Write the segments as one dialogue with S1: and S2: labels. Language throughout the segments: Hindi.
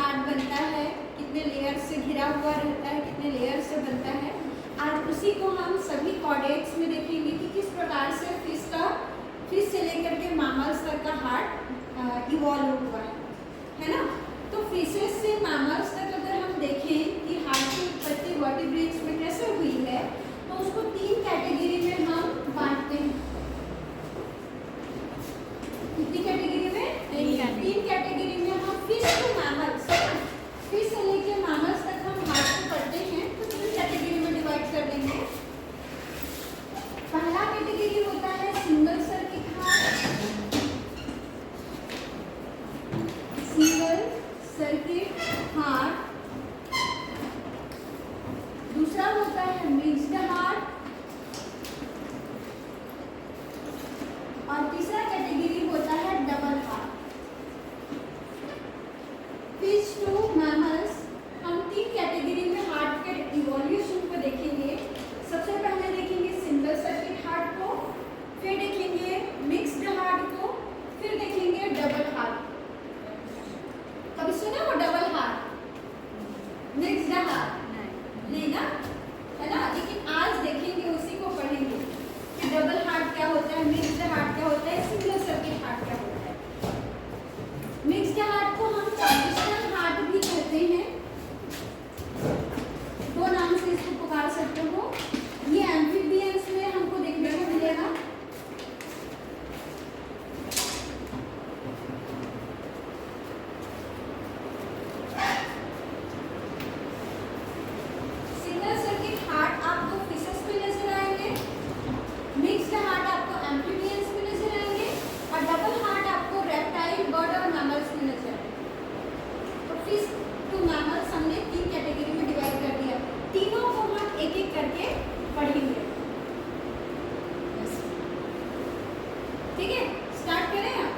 S1: हार्ट बनता है, कितने लेयर से घिरा हुआ रहता है, कितने लेयर से बनता है। आज उसी को हम सभी कॉर्डेट्स में देखेंगे कि किस प्रकार से फिश से लेकर के मैमल्स तक का हार्ट इवॉल्व हुआ है ना। तो फिशेस से मैमल्स तक अगर हम देखें कि हार्ट की उत्पत्ति वर्टिब्रेट्स में कैसे हुई है, तो उसको 3 कैटेगरी में हम बांटते हैं। कितनी कैटेगरी में? 3 कैटेगरी में हम फिश टू मैमल्स, फिश से लेके मैमल्स तक हम हार्ट को पढ़ते हैं, तो 3 कैटेगरी में डिवाइड कर देंगे। पहला कैटेगरी होता है single circuit heart, single circuit heart. दूसरा होता है मिक्स्ड हार्ट, और तीसरा कैटेगरी होता है double heart. Fish to mammals हम 3 कैटेगरी में हार्ट के इवोल्यूशन को देखेंगे। सबसे पहले देखेंगे सिंगल सर्किट हार्ट को, फिर देखेंगे मिक्स्ड हार्ट को, फिर देखेंगे डबल हार्ट। कभी सुना वो डबल हार्ट, मिक्स्ड हार्ट? नहीं ना, है ना। लेकिन आज देखेंगे, उसी को पढ़ेंगे कि डबल हार्ट क्या होता है, मिक्स्ड हार्ट क्या होता है, सिंगल सर्किट हार्ट क्या होता है। मिक्स्ड हार्ट को हम ट्रांजिशनल हार्ट भी कहते हैं, 2 नाम से इसको पुकार सकते हो। ये एम्फीबियंस में हमको देखने को मिलेगा। सिंगल सर्किट हार्ट आपको फिशेस में नजर आएंगे, मिक्स्ड हार्ट आपको एम्फीबियंस में नजर आएंगे, और डबल हार्ट आपको रेप्टाइल, बर्ड और मैमल्स में नजर आएंगे। तो फिश टू मैमल्स हमने 3 कैटेगरी में डिवाइड कर दिया। तीनों को हम एक एक करके पढ़ेंगे। ठीक है, स्टार्ट करें आप।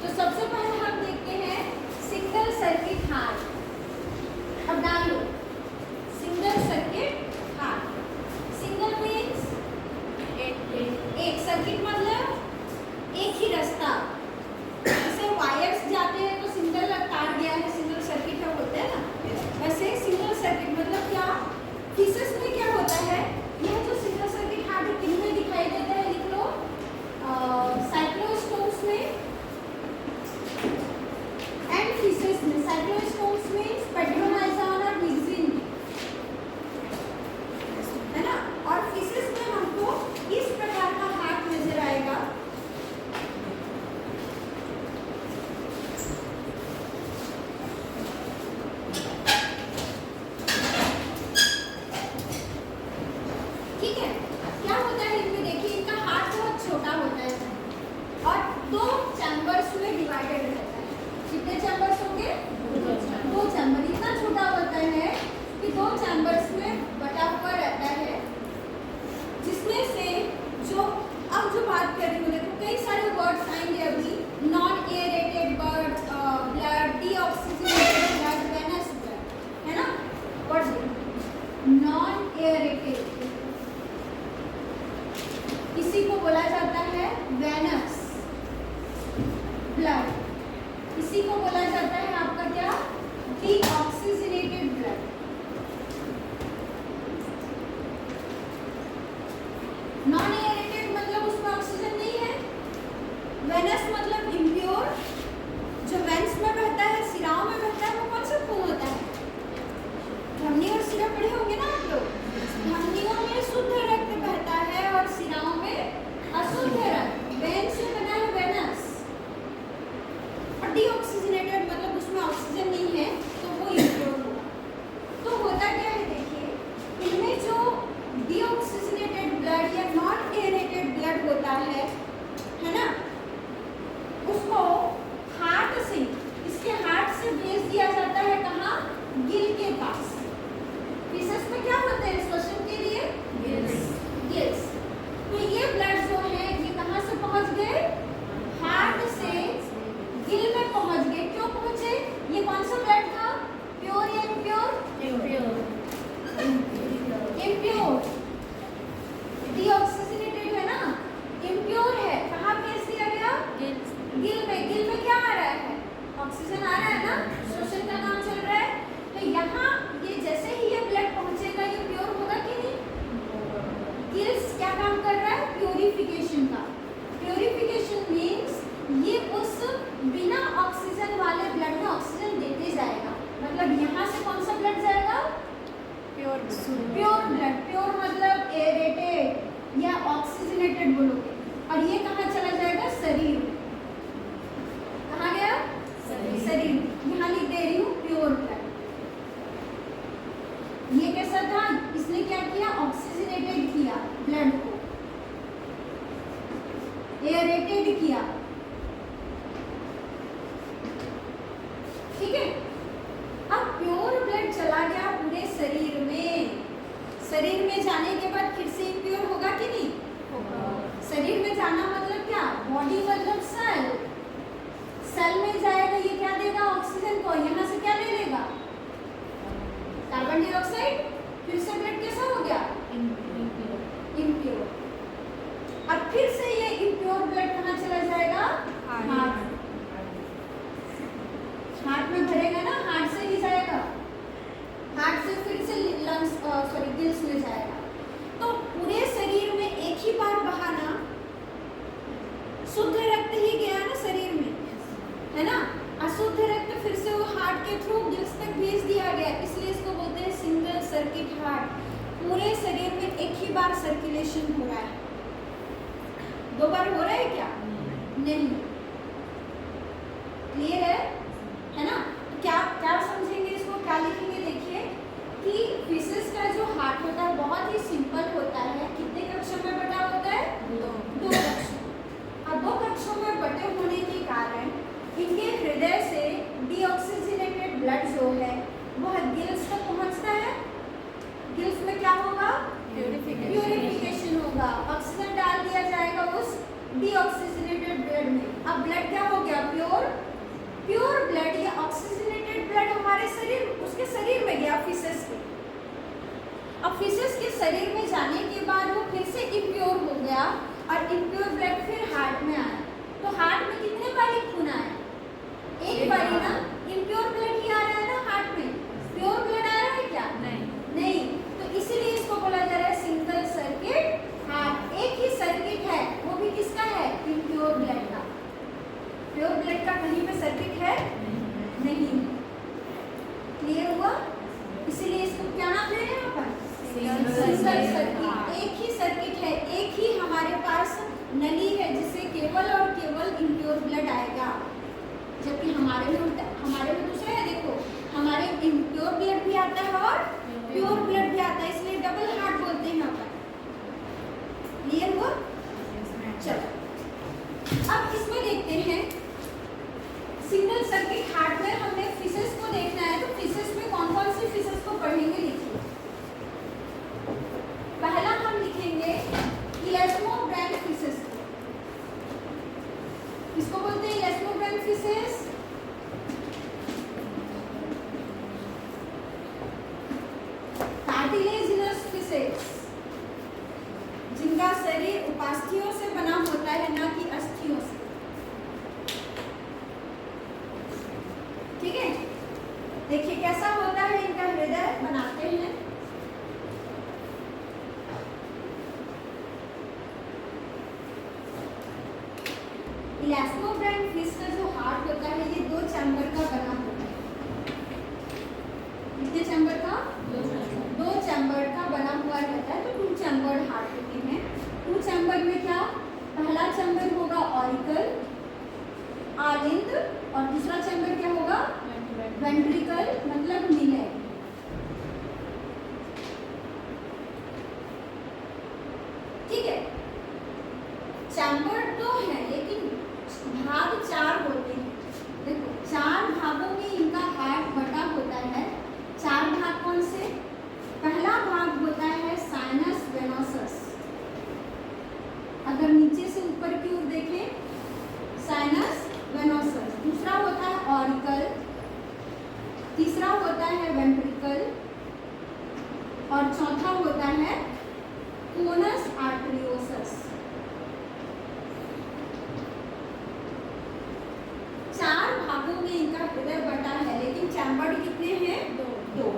S1: तो सबसे पहले हम देखते हैं सिंगल सर्किट हार्ट। अब डाल लो single circuit heart. Single means एक, सर्किट मतलब एक ही रास्ता। जैसे वायर्स जाते हैं तो सिंगल तार गया है, सिंगल सर्किट है बोलते हैं ना, वैसे सिंगल सर्किट मतलब क्या। फिशेस में क्या होता है, यह जो सिंगल सर्किट हार्ट किनमें दिखाई देता है, लिख लो साइक्लोस्टोम्स में एंड फिशेस में। साइक्लोस्टोम्स में स्पेड्रोमाइजोन और मिक्सिन, है ना। और फिशेस में हमको इस प्रकार का हार्ट नजर आएगा। ठीक है, क्या होता है इनमें, देखिए इनका हार्ट बहुत छोटा होता है और 2 चैम्बर्स में डिवाइडेड रहता है। कितने चैम्बर्स होंगे? 2 चैम्बर। इतना छोटा होता है कि 2 चैम्बर्स में बटा हुआ रहता है, जिसमें से जो अब जो बात कर रही हूँ, देखो कई सारे वर्ड्स आएंगे अभी। Non aerated blood, deoxygenated blood, venous blood, है ना। वर्ड नॉन एयरेटेड, इसी को बोला जाता है वेनस ब्लड। इसी को बोला जाता है आपका क्या, डीऑक्सीजनेटेड ब्लड। नॉन एयरेटेड मतलब उसमें ऑक्सीजन नहीं है। वेनस मतलब इम्प्योर, जो वेंस में बहता है, सिराओं में बहता है, वो कौन सा खून होता है? धमनी और सिरा पढ़े होंगे ना आप लोग। धमनियों में शुद्ध रक्त बहता है और सिराओं में अशुद्ध रक्त। वेन से बना है वेनस। और डीऑक्सीजनेटेड मतलब उसमें ऑक्सीजन नहीं है, तो वो इम्प्योर हुआ। एयरेटेड किया, ठीक है। अब प्योर ब्लड चला गया पूरे शरीर में, शरीर में जाने के बाद फिर से इम्प्योर होगा कि नहीं होगा। शरीर में जाना मतलब क्या, बॉडी मतलब सेल, सेल में जाएगा, ये क्या देगा ऑक्सीजन को, यहाँ से क्या ले लेगा कार्बन डाइऑक्साइड, फिर से ब्लड कैसा हो गया इम्प्योर। अब फिर से ये इम्प्योर ब्लड कहाँ चला जाएगा, हार्ट, हार्ट में भरेगा ना, हार्ट से ही जाएगा, हार्ट से फिर से लंग्स सॉरी गिल्स में जाएगा। तो पूरे शरीर में एक ही बार बहाना, शुद्ध रक्त ही गया ना शरीर में, है ना, अशुद्ध रक्त फिर से वो हार्ट के थ्रू गिल्स तक भेज दिया गया, इसलिए इसको बोलते हैं सिंगल सर्किट हार्ट। पूरे शरीर में एक ही बार सर्कुलेशन हो रहा है, दो बार हो रहा है क्या नहीं, क्लियर है ना। क्या क्या समझेंगे इसको, क्या लिखेंगे, देखिए कि फिशेस का जो हार्ट होता है बहुत ही सिंपल होता है, कितने कक्षों में बटा होता है, दो कक्षों। अब दो कक्षों में बटे होने के कारण इनके हृदय से डीऑक्सीजनेटेड ब्लड जो है वह गिल्स तक पहुंचता है, गिल्स में क्या होगा, प्यूरिफिकेशन होगा, ऑक्सीजन डाल दिया जाएगा उस डीऑक्सीजनेटेड ब्लड में। अब ब्लड क्या हो गया, प्योर, प्योर ब्लड या ऑक्सीजनेटेड ब्लड हमारे शरीर, उसके शरीर में गया फिशेस के। अब फिशेस के शरीर में जाने के बाद वो फिर से इम्प्योर हो गया और इम्प्योर ब्लड फिर हार्ट में आया। तो हार्ट में कितने बारी खून आया, एक बारी ना, इम्प्योर ब्लड ही आ रहा है ना हार्ट में, प्योर ब्लड आ रहा है क्या नहीं। तो इसीलिए इसको बोला जा रहा है सिंगल सर्किट हार्ट। एक ही सर्किट है, वो भी किसका है, इम्प्योर ब्लड का। प्योर ब्लड का कहीं पे सर्किट है नहीं, क्लियर हुआ। इसीलिए इसको क्या नाम दे रहे हैं अपन, सिंगल सर्किट। एक ही सर्किट है, एक ही हमारे पास नली है जिससे केवल और केवल इम्प्योर ब्लड आएगा, जबकि हमारे में दूसरा है, देखो हमारे इम्प्योर ब्लड भी आता है और प्योर ब्लड भी आता है, इसलिए डबल हार्ट बोलते हैं अपन। क्लियर हुआ, चलो अब इसमें देखते हैं सिंगल सर्किट हार्ट में हमने फिशेस को देखना है, तो फिशेस में कौन कौन सी फिशेस को पढ़ेंगे, लिखिए। पहला हम लिखेंगे इलास्मोब्रैन फिशेस, इसको बोलते हैं इलास्मोब्रैन फिशेस। कार्टिलेजिनस फिशेस, जिनका शरीर उपास्थियों से बना होता है ना कि अस्थियों से, ठीक है। देखिए कैसा होता है इनका हृदय, बनाते हैं इलास्मोब्रैन फिश का जो हार्ट होता है ये दो चैम्बर का बना होता है। कितने चैम्बर का, दो चैम्बर का बना हुआ रहता है, तो टू चैम्बर हार्ट होते हैं। टू चैम्बर में क्या, पहला चैम्बर होगा ऑरिकल, आलिंद, और दूसरा चैम्बर क्या होगा, वेंट्रिकल मतलब निलय। ठीक है, चैम्बर तो है लेकिन भाग चार होते हैं। देखो चार भागों में इनका हार्ट बटा होता है। चार भाग कौन से, पहला भाग होता है साइनस वेनोसस, अगर नीचे से ऊपर की ओर देखें साइनस वेनोसस। दूसरा होता है ऑरिकल, तीसरा होता है वेंट्रिकल, और चौथा होता है कोनस आर्टरियोसस। चार भागों में इनका हृदय बटा है, लेकिन चैम्बर कितने हैं, दो।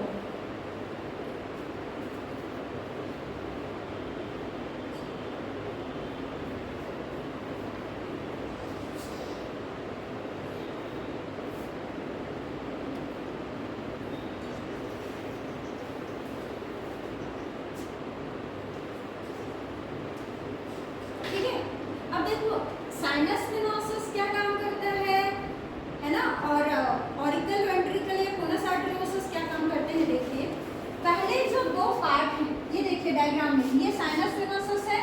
S1: ठीक है, अब देखो साइनस वेनोसस क्या काम करता है ना, और ऑरिकल वेंट्रिकल या कोनस आर्टरियोसस क्या काम करते हैं। देखिए पहले जो दो पार्ट हैं, ये देखिए डायग्राम में, ये साइनस वेनोसस है,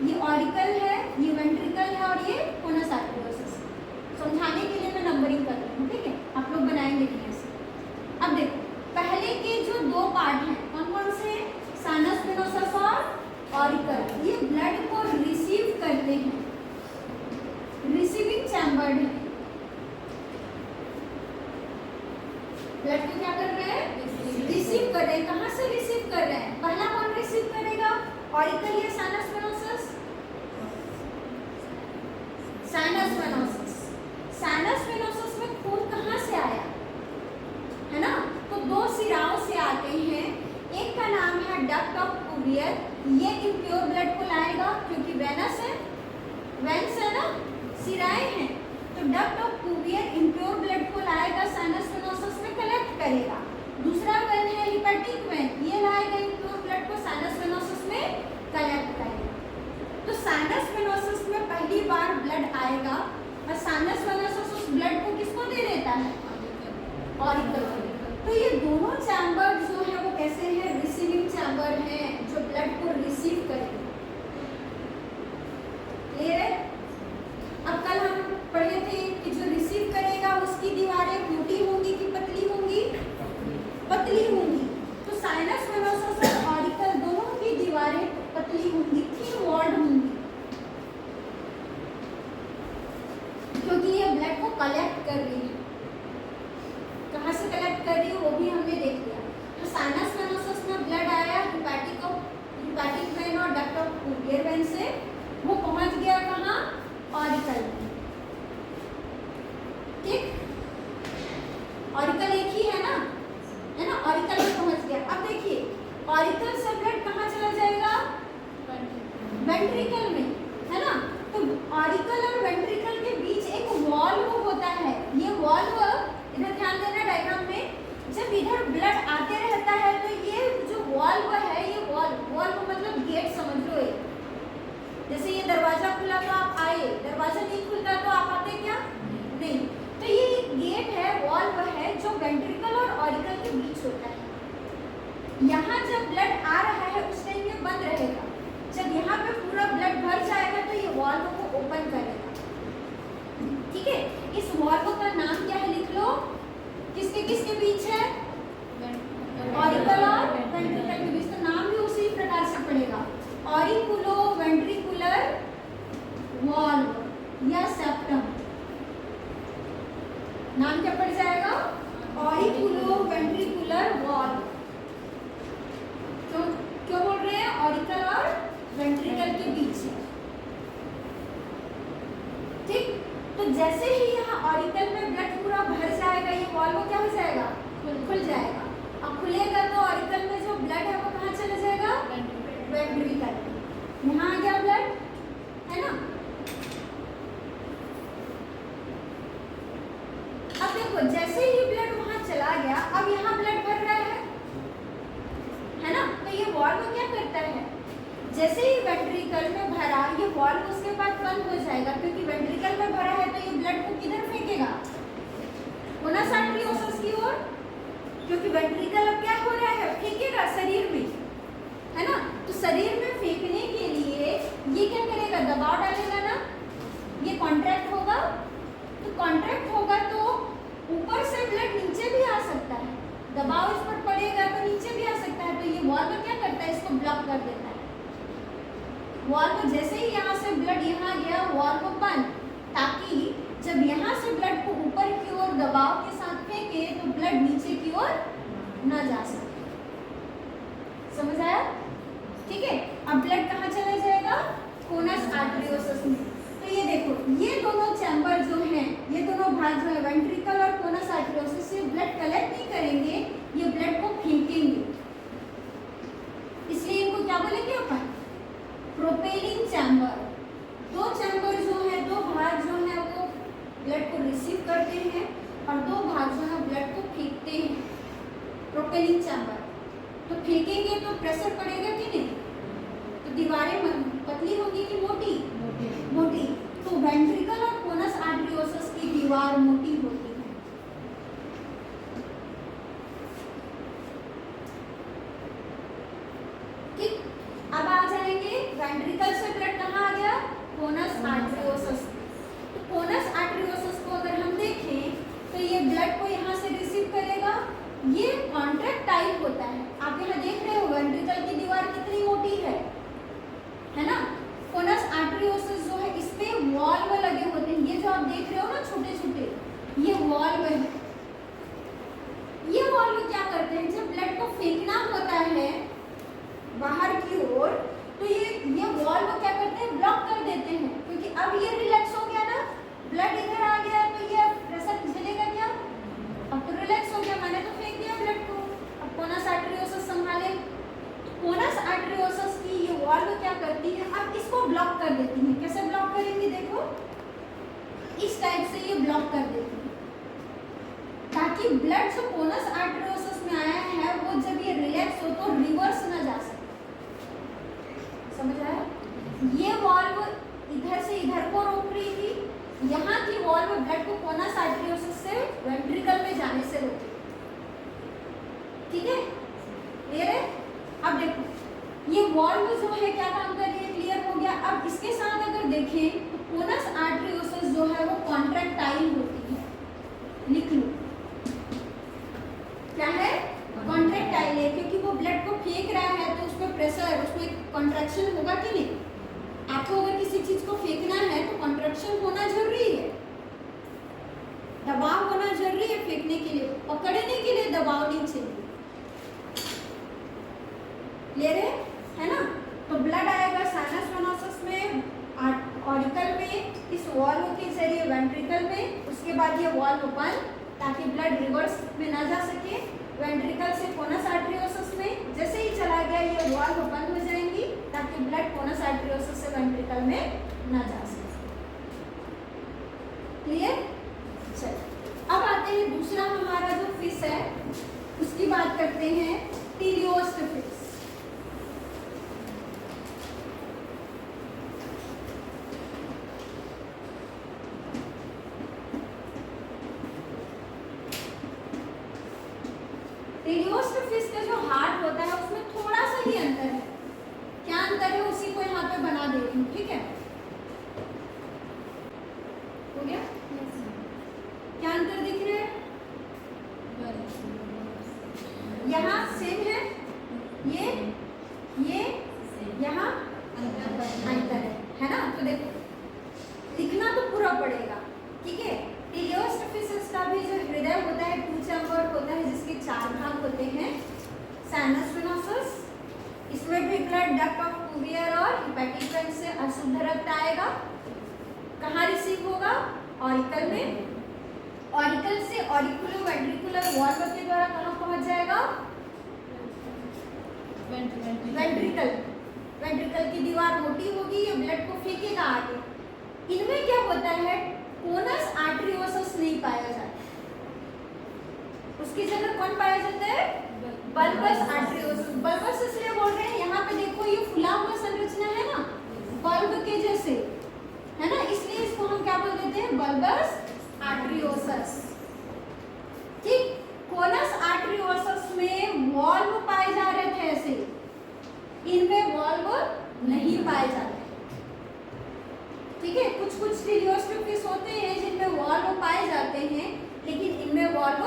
S1: ये ऑरिकल है, ये वेंट्रिकल है और ये चैम्बर्ड है। ब्लड को क्या कर रहे हैं? रिसीव कर रहे हैं। कहाँ से रिसीव कर रहे हैं? पहला कौन रिसीव करेगा? ऑरिकल या sinus venosus? Sinus venosus. Sinus venosus में खून कहाँ से आया है ना? तो दो सिराओं से आते हैं। एक का नाम है डक्ट ऑफ कुवियर, ये इम्प्योर ब्लड को लाएगा क्योंकि वेनस है, वेन्स है ना, सिराएं हैं, तो duct of Cuvier impure blood को लाएगा, साइनस वेनोसस में कलेक्ट करेगा। दूसरा वेन है हिपैटिक वेन, ये लाएगा इम्प्योर ब्लड को साइनस वेनोसस में कलेक्ट करेगा। तो साइनस वेनोसस में पहली बार ब्लड आएगा और साइनस वेनोसस उस ब्लड को किसको दे देता है? ऑरिकल को। तो ये दोनों चैम्बर जो है वो कैसे हैं? रिसीविंग चैम्बर हैं, जो ब्लड को रिसीव करेंगे। क्लियर है? अब कल हम पढ़े थे कि जो रिसीव करेगा उसकी दीवारें मोटी होंगी कि पतली होंगी? पतली होंगी। तो साइनस वेनोसस और ऑरिकल दोनों की दीवारें पतली होंगी, थिन वॉल्ड होंगी, क्योंकि ये ब्लड को कलेक्ट कर रही है। कहाँ से कलेक्ट कर रही है वो भी हमने देख लिया। तो साइनस वेनोसस में ब्लड आया हिपैटिक वेन और डक्ट ऑफ कुवियर वेन से, वो पहुंच गया कहाँ? ऑरिकल में। ठीक, ऑरिकल एक ही है ना, ऑरिकल में पहुंच गया। अब देखिए ऑरिकल से ब्लड कहाँ चला जाएगा? वेंट्रिकल में, है ना। तो ऑरिकल और वेंट्रिकल के बीच एक वॉल्व होता है। ये वॉल्व, इधर ध्यान देना डायग्राम में, जब इधर ब्लड आते रहता है तो ये जो वॉल्व है, ये वॉल्व मतलब गेट समझ लो। ये जैसे ये दरवाजा खुला तो आप आए, दरवाजा नहीं खुलता तो आप आते क्या? नहीं। तो ये एक गेट है, वॉल्व है, जो वेंट्रिकल और ऑरिकल के बीच होता है। यहाँ जब ब्लड आ रहा है उस टाइम ये बंद रहेगा। जब यहाँ पे पूरा ब्लड भर जाएगा तो ये वॉल्व को ओपन करेगा। ठीक है, इस वॉल्व का नाम क्या है? लिख लो। किसके बीच है? ऑरिकल और वेंट्रिकल के बीच। तो नाम भी उसी प्रकार से पड़ेगा, ऑरिकुलो वेंट्रिकुलर वॉल्व या सेप्टम। नाम क्या पड़ जाएगा? Auriculo ventricular valve. तो क्यों बोल रहे हैं? ऑरिकल और वेंट्रिकल के बीच है। ठीक, तो जैसे ही यहाँ ऑरिकल में ब्लड पूरा भर जाएगा, ये वॉल्व क्या हो जाएगा? खुल जाएगा। अब खुलेगा तो ऑरिकल में जो ब्लड है वो कहाँ चला जाएगा? वेंट्रिकल। यहाँ आ गया ब्लड, है ना। अब देखो जैसे ही ब्लड वहां चला गया, अब यहाँ ब्लड भर रहा है ना। तो ये वॉल्व क्या करता है? जैसे ही वेंट्रिकल में भरा, ये वॉल्व उसके बाद बंद हो जाएगा, क्योंकि वेंट्रिकल में भरा है तो ये ब्लड को किधर फेंकेगा? वेनस आर्टरियोसस की ओर, क्योंकि वेंट्रिकल अब क्या हो रहा है? फेंकेगा शरीर में, है ना। तो शरीर में फेंकने के लिए ये क्या करेगा? दबाव डालेगा ना, ये कॉन्ट्रैक्ट होगा। तो कॉन्ट्रैक्ट होगा तो ऊपर से ब्लड नीचे भी आ सकता है, दबाव इस पर पड़ेगा तो नीचे भी आ सकता है। तो ये वॉल्व क्या करता है? इसको ब्लॉक कर देता है। वॉल्व जैसे ही यहाँ से ब्लड यहाँ गया, वॉल्व बंद, ताकि जब यहाँ से ब्लड को ऊपर की ओर दबाव के साथ फेंके तो ब्लड नीचे की ओर न जा सके। समझ आया? ठीक है, अब ब्लड कहाँ चला जाएगा? कोनस आर्टरियोसस में। तो ये देखो, ये दोनों चैम्बर जो हैं, ये दोनों भाग जो है वेंट्रिकल और कोनस आर्टरियोसस से ब्लड कलेक्ट नहीं करेंगे, ये ब्लड को फेंकेंगे। इसलिए इनको क्या बोलेंगे अपन? Propelling chamber. दो चैम्बर जो है, दो भाग जो है वो ब्लड को रिसीव करते हैं और दो भाग जो है ब्लड को फेंकते हैं। Propelling chamber. तो फेंकेंगे तो प्रेशर पड़ेगा कि नहीं? तो दीवारें पतली होंगी कि मोटी? मोटी। तो वेंट्रिकल और कोनस आर्टरियोसस की दीवार मोटी होती है। ठीक, अब आ जाएंगे वेंट्रिकल से ब्लड कहाँ आ गया? Conus arteriosus. तो कोनस आर्टरियोसस को अगर हम देखें तो ये ब्लड को यहाँ से रिसीव करेगा। ये कॉन्ट्रैक्टाइल होता है। आप यहाँ देख रहे हो वेंट्रिकल की दीवार कितनी मोटी है ना। कोनस आर्टरियोसस जो है, इस पे वॉल्व लगे होते हैं। ये जो आप देख रहे हो ना वॉल्व है, ये वॉल्व क्या करते हैं, जब ब्लड को फेंकना होता है बाहर की ओर तो ये वॉल्व क्या करते हैं, ब्लॉक कर देते हैं, क्योंकि अब ये रिलैक्स हो गया ना, ब्लड इधर आ गया तो ये प्रेशर चलेगा क्या, अब तो रिलैक्स हो गया, मैंने तो फेंक दिया ब्लड को, अब कोनस आर्टेरियोसस संभाले। कोनस आर्टेरियोसस की ये वॉल्व क्या करती है, अब इसको ब्लॉक कर देती है। कैसे ब्लॉक करेंगी, देखो इस टाइप से ये ब्लॉक कर देती है, ताकि ब्लड जो कोनस आर्टेरियोसस में आया है वो जब ये रिलैक्स हो तो रिवर्स ना जा सके। समझ आया? ये वॉल्व इधर से इधर को रोक रही थी, यहाँ की वॉल्व ब्लड को कोनस आर्टेरियोसस से वेंट्रिकल में जाने से रोकी। ठीक है, क्लियर है? अब देखो ये वॉल्व जो है क्या काम कर रही है, क्लियर हो गया। अब इसके साथ अगर देखें तो कोनस आर्टेरियोसस जो है वो कॉन्ट्रैक्टाइल होती है, लिख लो क्या है, कॉन्ट्रैक्टाइल है, क्योंकि वो ब्लड को फेंक रहा है तो उसमें प्रेशर, उसमें कॉन्ट्रैक्शन होगा कि नहीं। आपको अगर किसी चीज को फेंकना है तो कॉन्ट्रैक्शन होना जरूरी है, दबाव होना जरूरी है फेंकने के लिए, पकड़ने के लिए दबाव नहीं चाहिए। क्लियर है ना? तो ब्लड आएगा साइनस वेनोसस में, ऑरिकल में, इस वॉल्व के जरिए वेंट्रिकल में, उसके बाद ये वॉल्व ओपन ताकि ब्लड रिवर्स में ना जा सके, वेंट्रिकल से कोनस आर्टेरियोसस में। जैसे ही चला गया ये वॉल्व ओपन हो जाएंगी ताकि ब्लड कोनस आर्टेरियोसस से वेंट्रिकल में ना जा सके। क्लियर? चलिए अब आते हैं दूसरा हमारा जो फिश है उसकी बात करते हैं, टीलियोस्ट फिश। टीलियोस्ट फिश का जो हार्ट होता है उसमें थोड़ा सा ही अंतर है। क्या अंतर है उसी को यहाँ पे बना दे रही हूँ, ठीक है? हो गया? क्या अंतर दिख रहा है? यहाँ सेम है, ये यहाँ अंतर है ना? तो देखो लिखना तो पूरा पड़ेगा, ठीक है? टीलियोस्ट फिशेस का भी जो हृदय होता है टू चैम्बर होता है जिसके 4 भाग होते हैं। साइनस वेनोसस, इसमें भी ब्लड डक्ट ऑफ क्यूवियर और हेपेटिक वेन से अशुद्ध रक्त आएगा। कहाँ रिसीव होगा? ऑरिकल में। ऑरिकल से ऑरिकुलो वेंट्रिकुलर वॉल्व के द्वारा कहाँ पहुंच जाएगा? वेंट्रिकल। वेंट्रिकल की दीवार मोटी होगी, ये ब्लड को फेंकेगा आगे। इनमें क्या होता है, कोनस आर्टेरियोसस नहीं पाया जाता, उसकी जगह कौन पाया जाता है? Bulbs arteriosus. बल्बस इसलिए बोल रहे हैं, यहाँ पे देखो ये फुला हुआ संरचना है ना, बल्ब के जैसे है ना, इसलिए इसको हम क्या बोल देते हैं? Bulbus arteriosus. ठीक, कोनस आर्टेरियोसस में वॉल्व पाए जा रहे थे ऐसे, इनमें वॉल्व नहीं पाए जाते। ठीक है, कुछ कुछ टीलियोस्ट फिश होते हैं जिनमें वॉल्व पाए जाते हैं लेकिन इनमें वॉल्व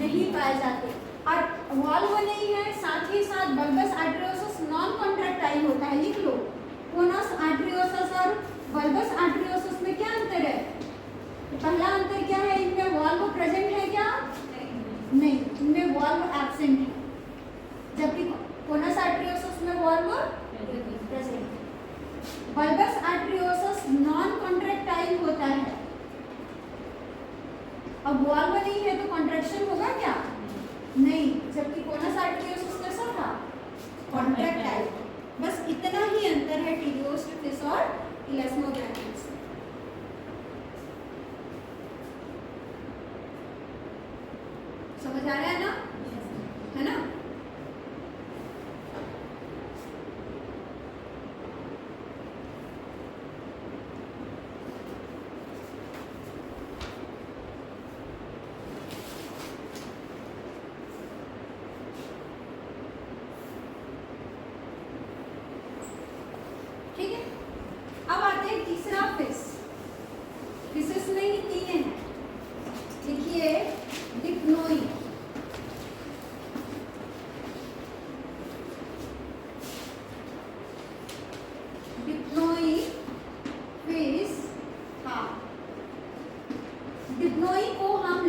S1: नहीं पाए जाते। और वॉल्व नहीं है, साथ ही साथ बल्बस आर्टेरियोसस नॉन कॉन्ट्रैक्टाइल होता है, लिख लो। कोनस आर्टेरियोसस और बल्बस आर्टेरियोसस में क्या अंतर है? तो पहला अंतर क्या है, इनमें वॉल्व प्रेजेंट है क्या? नहीं, इनमें वॉल्व एब्सेंट है, जबकि कोनस आर्टेरियोसस में वॉल्व प्रेजेंट है। बल्बस आर्टेरियोसस नॉन कॉन्ट्रैक्टाइल होता है। अब वॉल्व नहीं है तो कॉन्ट्रैक्शन होगा क्या? नहीं, जबकि कोनस आर्टेरियोसस कैसा था? कॉन्ट्रैक्टाइल। बस इतना ही अंतर है टीलियोस्ट फिश और इलेस्मोग्राफिस में। समझ आ रहा है ना? है ना? ठीक है, अब आते हैं तीसरा फिश। फिशेस में ही 3 हैं, लिखिए डिप्नोई। डिप्नोई फिश, हाँ, डिप्नोई को हम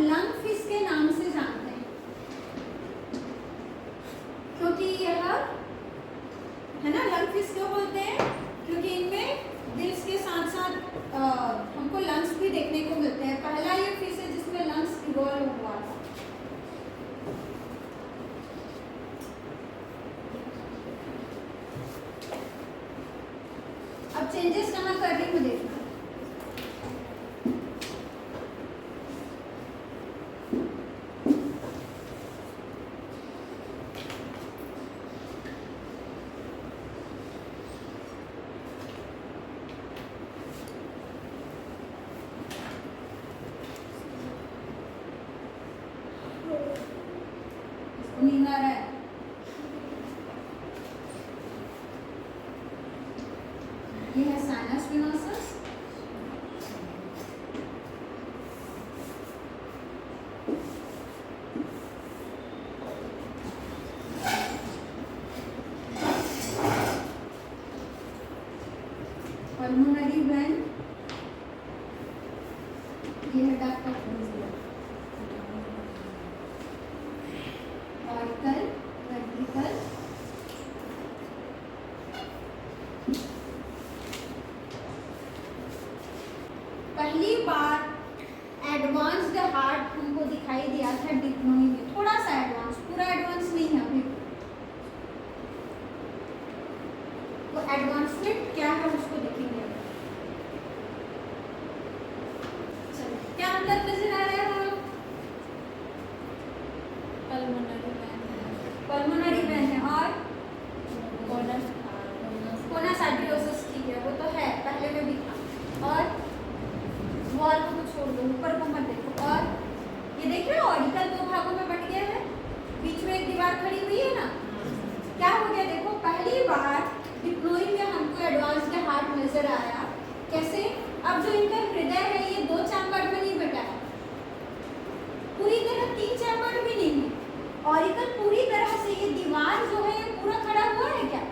S1: नींद आ रहा है? ये है साइनस वेनोसस। पल्मोनरी वेन, ये है डक्ट ऑफ ऑरिकल, वेंट्रिकल, पहली बार एडवांस्ड हार्ट हमको दिखाई दिया था डिप्नोई में, थोड़ा सा एडवांस, पूरा एडवांस नहीं है अभी। तो एडवांसमेंट क्या है उसको देखेंगे। चलो, क्या अंतर नजर आ रहा है? पल्मोनरी वेन है और कोनस आर्टेरियोसस, ठीक है वो तो है, पहले में भी था। और वॉल को छोड़ दो, ऊपर को मत देखो। और ये देख रहे हो ऑरिकल दो भागों में बट गया है, बीच में एक दीवार खड़ी हुई है ना, क्या हो गया देखो, पहली बार डिप्नोई में हमको एडवांस्ड हार्ट नजर आया। कैसे? अब जो इनका हृदय है ये दो चैम्बर में नहीं बटा है, पूरी तरह तीन चैम्बर भी नहीं है। ऑरिकल पूरी तरह से ये दीवार जो है ये पूरा खड़ा हुआ है क्या?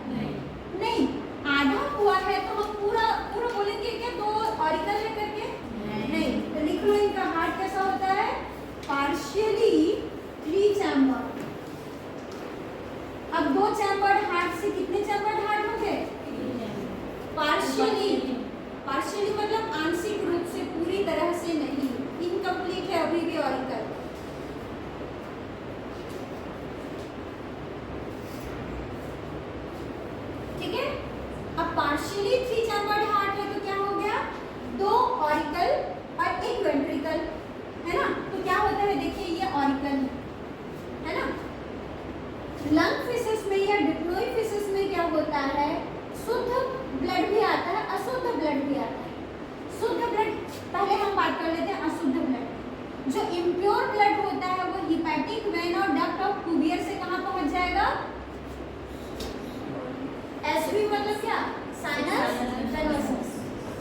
S1: नहीं, आधा हुआ है। तो हम पूरा पूरा बोलेंगे क्या दो ऑरिकल है करके? नहीं। तो लिख लो इनका हार्ट कैसा होता है? Partially three chamber. अब दो चैम्बर्ड हार्ट से कितने चैम्बर्ड हार्ट हो गए? पार्शियली। पार्शियली मतलब आंशिक रूप से, पूरी तरह से नहीं, इनकम्प्लीट है अभी भी ऑरिकल। ठीक है, अब पार्शियली थ्री चैम्बर्ड हार्ट है तो क्या हो गया? दो ऑरिकल और एक वेंट्रिकल, है ना। तो क्या होता है देखिए, ये ऑरिकल है ना। लंग फिशेस में या डिप्नोई फिशेस में क्या होता है, शुद्ध ब्लड भी आता है, अशुद्ध ब्लड भी आता है। शुद्ध ब्लड पहले हम बात कर लेते हैं, अशुद्ध ब्लड। जो इम्प्योर ब्लड होता है वो हिपैटिक वेन और डक्ट ऑफ क्यूबियर से कहाँ पहुंच जाएगा? एसवी मतलब क्या? Sinus venosus.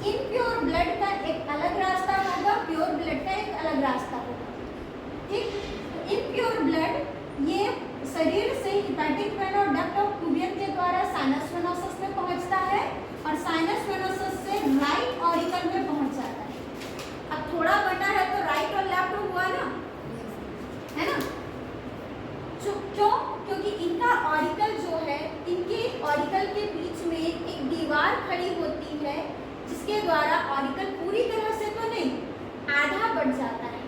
S1: इम्प्योर ब्लड का एक अलग रास्ता होगा, प्योर ब्लड का एक अलग रास्ता होगा। ठीक, इम्प्योर ब्लड ये शरीर से हिपैटिक वेन और डक्ट ऑफ क्यूबियर के द्वारा साइनस वेनोसस में पहुंचता है और साइनस वेनोसस से राइट ऑरिकल में पहुंच जाता है। अब थोड़ा बटा है तो राइट और लेफ्ट हुआ ना, है ना। क्यों? क्योंकि इनका ऑरिकल जो है, इनके ऑरिकल के बीच में एक दीवार खड़ी होती है जिसके द्वारा ऑरिकल पूरी तरह से तो नहीं, आधा बढ़ जाता है।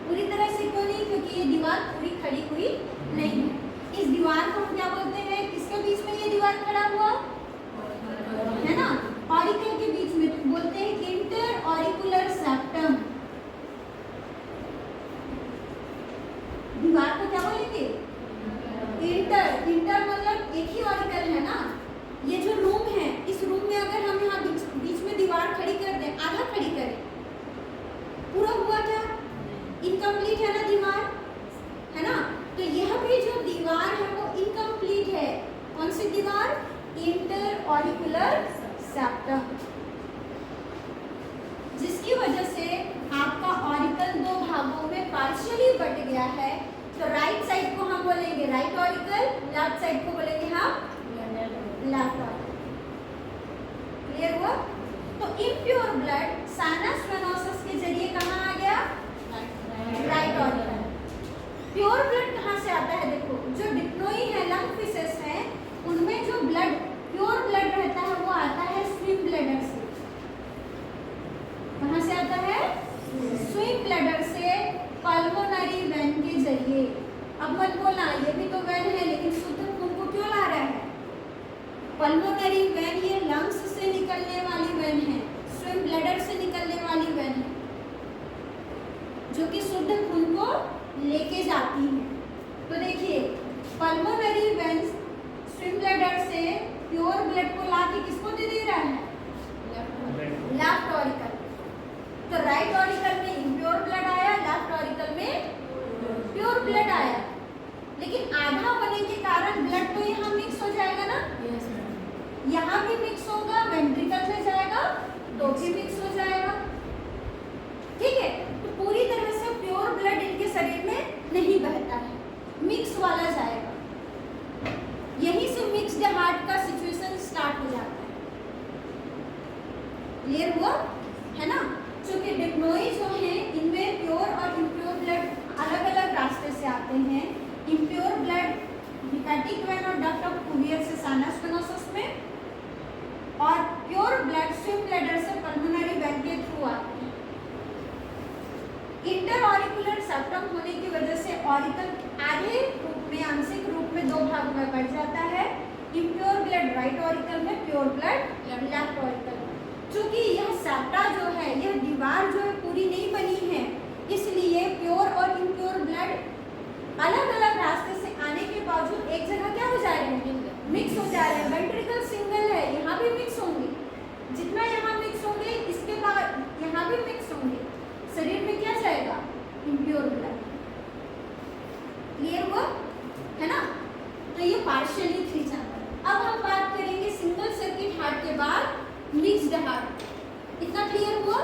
S1: पूरी तरह से क्यों नहीं? क्योंकि ये दीवार पूरी खड़ी हुई नहीं है। इस दीवार को हम क्या बोलते हैं? किसके बीच में ये दीवार खड़ा हुआ है ना, ऑरिकल के बीच में, तो बोलते हैं इंटर ऑरिकुलर सेप्टम। दीवार को क्या बोलेंगे? इंटर। इंटर मतलब एक ही ऑरिकल है ना। ये जो रूम है, इस रूम में अगर हम यहाँ बीच में दीवार खड़ी कर दें, आधा खड़ी करें, पूरा हुआ क्या? इनकम्प्लीट है ना दीवार, है ना। तो यह भी जो दीवार है वो इनकम्प्लीट है। कौन सी दीवार? इंटर ऑरिकुलर सेप्टम, जिसकी वजह से आपका ऑरिकल दो भागों में पार्शियली बट गया है। तो राइट साइड को हम बोलेंगे राइट ऑरिकल, लेफ्ट साइड को बोलेंगे हम लेफ्ट ऑरिकल। क्लियर हुआ? तो इम्प्योर ब्लड साइनस वेनोसस के जरिए कहाँ आ गया? Right auricle. प्योर ब्लड कहाँ से आता है? देखो, जो डिप्नोई है, लंग फिशेस है, उनमें जो ब्लड प्योर ब्लड रहता है वो आता है स्विम ब्लैडर से। कहाँ से आता है? स्विम ब्लैडर से, पल्मोनरी वेन के जरिए। अब मत बोलना ये भी तो वेन है, लेकिन शुद्ध खून को क्यों ला रहा है? पल्मोनरी वेन ये लंग्स से निकलने वाली वेन है, स्विम ब्लैडर से निकलने वाली वेन है, जो कि शुद्ध खून को लेके जाती है। तो देखिए, पल्मोनरी वेन स्विम ब्लैडर से प्योर ब्लड को लाके किसको दे रहा है? Left auricle. तो राइट ऑरिकल में इम्प्योर ब्लड आया, लेफ्ट ऑरिकल में प्योर ब्लड आया। लेकिन है ना। क्योंकि डिप्लोई जो है इनमें प्योर और इम्प्योर ब्लड अलग अलग रास्ते से आते हैं। इम्प्योर ब्लड हेपेटिक वेन और डक्ट ऑफ कुवियर से साइनस वेनोसस में, और प्योर ब्लड स्विम ब्लैडर से पल्मोनरी वेन के थ्रू आते हैं। इंटरऑरिकुलर सेप्टम होने की वजह से ऑरिकल आधे रूप में, आंशिक रूप में दो भाग में बढ़ जाता है। इम्प्योर ब्लड राइट ऑरिकल में, प्योर ब्लड लेफ्ट ऑरिकल में। चूंकि यह सेप्टा जो है, यह दीवार जो है पूरी नहीं बनी है, इसलिए प्योर और इम्प्योर ब्लड अलग अलग रास्ते से आने के बावजूद एक जगह क्या हो जा रहे हैं, मिक्स हो जा रहे हैं। वेंट्रिकल सिंगल है, यहाँ भी मिक्स होंगे, जितना यहाँ मिक्स होंगे इसके बाद यहाँ भी मिक्स होंगे। शरीर में क्या जाएगा, इम्प्योर ब्लड। क्लियर हुआ है ना। तो ये पार्शियली थ्री चैम्बर। अब हम बात करेंगे सिंगल सर्किट हार्ट के बाद मिक्स्ड हार्ट। इतना क्लियर हुआ।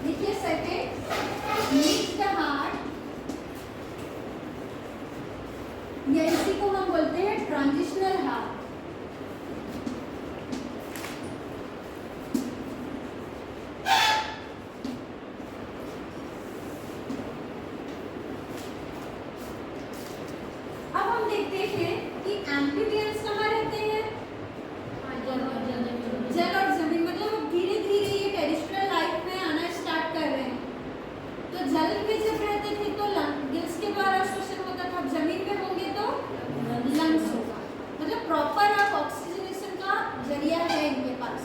S1: देखिए सेकंड मिक्स्ड हार्ट, या इसी को हम बोलते हैं ट्रांजिशनल हार्ट। अब हम देखते हैं कि एम्फीबियंस कहाँ रहते हैं, जल और जमीन। मतलब धीरे धीरे ये टेरेस्ट्रियल लाइफ में आना स्टार्ट कर रहे हैं। तो जल में जब रहते थे तो गिल्स के द्वारा श्वसन होता था, जमीन में होंगे तो लंग्स होगा। मतलब प्रॉपर आप ऑक्सीजनेशन का जरिया है इनके पास,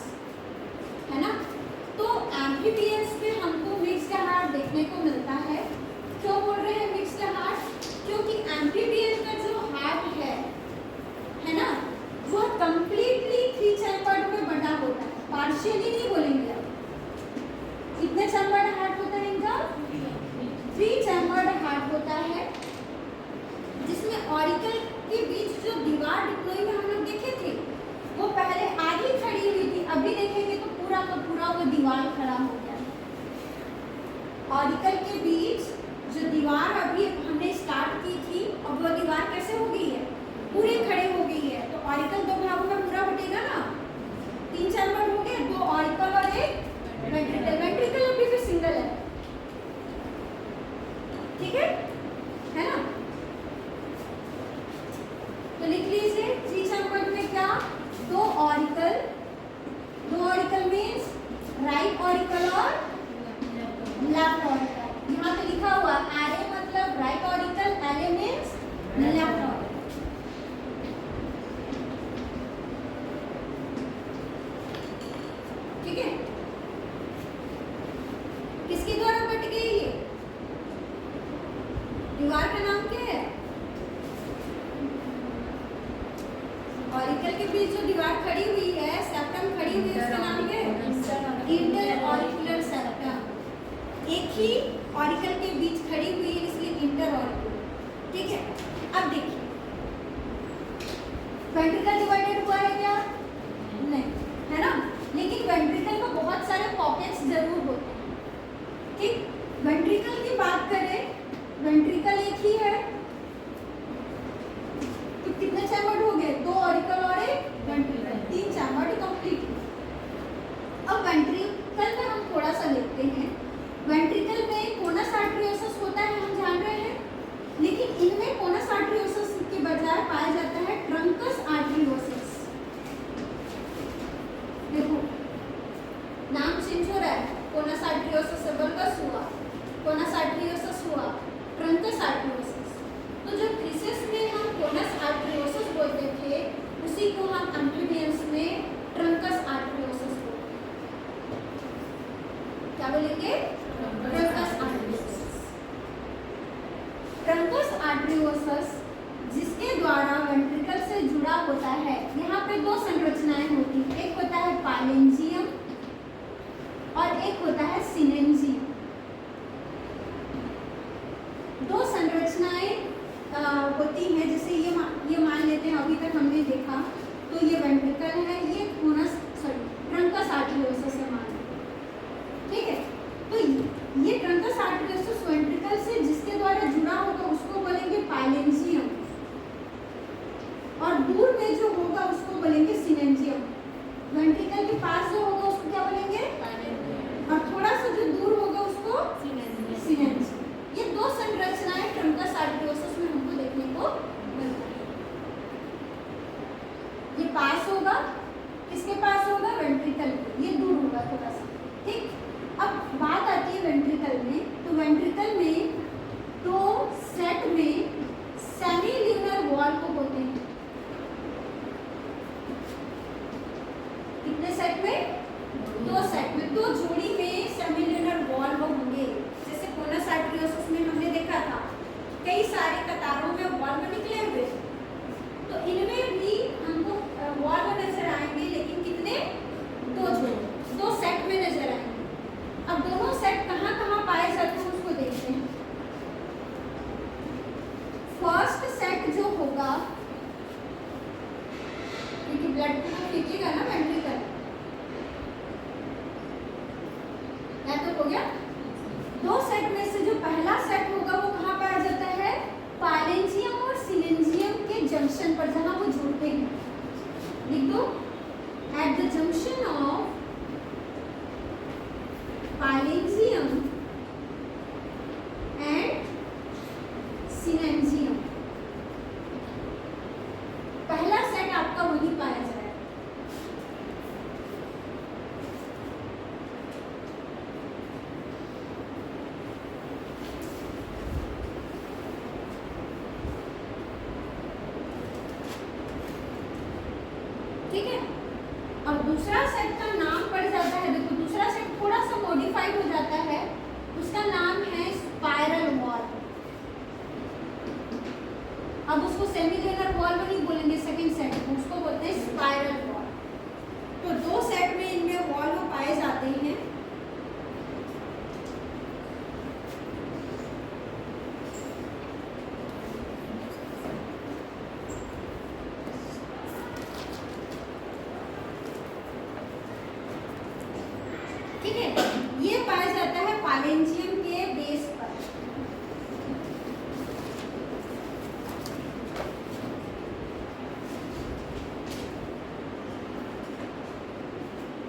S1: है ना। तो एम्फीबियंस में हमको मिक्स्ड हार्ट देखने को मिलता है। क्यों बोल रहे हैं मिक्स्ड हार्ट, क्योंकि एम्फीबियन का जो हार्ट है ना, वह कंप्लीटली थ्री चैम्बर्ड में बटा होता है। पार्शियली नहीं बोलेंगे आप। कितने चैम्बर्ड हार्ट होता है इनका, थ्री चैम्बर्ड हार्ट होता है, जिसमें ऑरिकल के बीच जो दीवार डिप्लोई में हम लोग देखे थे, वो पहले आधी खड़ी हुई थी, अभी देखेंगे तो पूरा का पूरा वो दीवार खड़ा हो गया है। ऑरिकल के बीच जो दीवार अभी हमने स्टार्ट की थी, अब वो दीवार कैसे हो गई है, पूरी खड़ी हो गई है। तो ऑरिकल दो भागों में पूरा बटेगा ना, तीन चैम्बर हो गए, दो ऑरिकल और एक वेंट्रिकल। वेंट्रिकल अभी भी सिंगल है, ठीक है ना। तो लिख लीजिए थ्री चैम्बर में क्या, दो ऑरिकल मीन्स राइट ऑरिकल और लेफ्ट ऑरिकल। यहाँ पे लिखा हुआ एरे मतलब राइट ऑरिकल, एरे मीन्स लेफ्ट ऑरिकल। ठीक है, किसके द्वारा कट गई ये दीवार, का नाम क्या है, ऑरिकल के बीच जो दीवार खड़ी हुई है, सेप्टम खड़ी हुई है, उसका नाम क्या है, इंटर ऑरिकुलर सेप्टम। एक ही ऑरिकल के बीच खड़ी हुई है, इसलिए इंटर ऑरिकुलर। ठीक है, अब देखिए वेंट्रिकल डिवाइडेड हुआ है क्या, नहीं, है ना। लेकिन वेंट्रिकल में बहुत सारे पॉकेट्स जरूर होते हैं। ठीक, वेंट्रिकल की बात करें, वेंट्रिकल एक ही है, तो कितने चैम्बर हो गए, दो ऑरिकल और एक वेंट्रिकल, तीन चैम्बर कंप्लीट। अब वेंट्रिकल में हम थोड़ा सा देखते हैं। वेंट्रिकल में कोनस आर्टरियोसस होता है, हम जान रहे हैं, लेकिन इनमें कोनस आर्टरियोसस के बजाय पाया जाता है ट्रंकस आर्टरियोसस। देखो नाम चेंज हो रहा है, कोनस आर्टरियोसस से बल्कस हुआ, कोनस आर्टरियोसस हुआ, ट्रंकस आर्टरियोसस। तो जो थीसिस में हम कोनस आर्टरियोसस बोलते थे, उसी को हम एम्फीबियंस में ट्रंकस आर्टरियोसस बोलते हैं। क्या बोलेंगे, ट्रंकस आर्टरियोसस। ट्रंकस आर्टरियोसस जिसके द्वारा वेंट्रिकल से जुड़ा होता है, यहाँ पे दो संरचनाएं होती हैं, एक होता है पाइलेंजियम और एक होता है सिनेंजियम। दो संरचनाएं होती हैं, जैसे ये मान लेते हैं, अभी तक हमने देखा, तो ये वेंट्रिकल है, ये ट्रंकस आर्टरियोसस है मान लेते हैं। ठीक है, तो ये ट्रंकस आर्टेरियोसस वेंट्रिकल से जिसके द्वारा जुड़ा होगा उसको बोलेंगे पाइलेंजियम, और दूर में जो होगा उसको बोलेंगे सिनेंजियम। वेंट्रिकल के पास जो होगा उसको क्या बोलेंगे, और थोड़ा सा जो दूर होगा उसको सिनेंजियम। ये दो संरचनाएं ट्रंकस आर्टेरियोसस में हमको देखने को मिलती है। ये पास होगा, किसके पास होगा, वेंट्रिकल के, ये दूर होगा थोड़ा सा, ठीक। अब बात आती है वेंट्रिकल में, तो वेंट्रिकल में दो सेट में सेमील्यूनर वॉल्व होते हैं। कितने सेट में, दो सेट में, दो जोड़ी में सेमील्यूनर वॉल्व होंगे। जैसे कोनस आर्टेरियोसस में हमने देखा था कई सारे कतारों में वॉल्व निकले हुए, तो इनमें भी हमको वॉल्व नजर आएंगे, लेकिन कितने, दो जोड़े, दो सेट में नजर आएंगे। अब दोनों सेट कहाँ कहाँ पाए जाते हैं उसको देखते हैं। फर्स्ट सेट जो होगा, क्योंकि ब्लड को खींचेगा ना वेंट्रिकल, या तो हो गया, दो सेट में से जो पहला सेट होगा वो कहाँ पाया जाता है, पाइलेंजियम और सिलेंजियम के जंक्शन पर, जहां वो जुड़ते हैं। लिख दो, at the junction of pylangium and synangium, पहला सेट आपका वही पाया जाएगा। ठीक है, अब दूसरा सेट का नाम पड़ जाता है, देखो दूसरा सेट थोड़ा सा मॉडिफाइड हो जाता है, उसका नाम है स्पाइरल वॉल्व। अब उसको सेमील्यूनर वॉल्व नहीं बोलेंगे, सेकंड सेट को उसको बोलते हैं स्पाइरल वॉल्व। तो दो सेट में इनमें वॉल्व पाए जाते हैं। ठीक है, ये पाया जाता है पाइलेंजियम के बेस पर।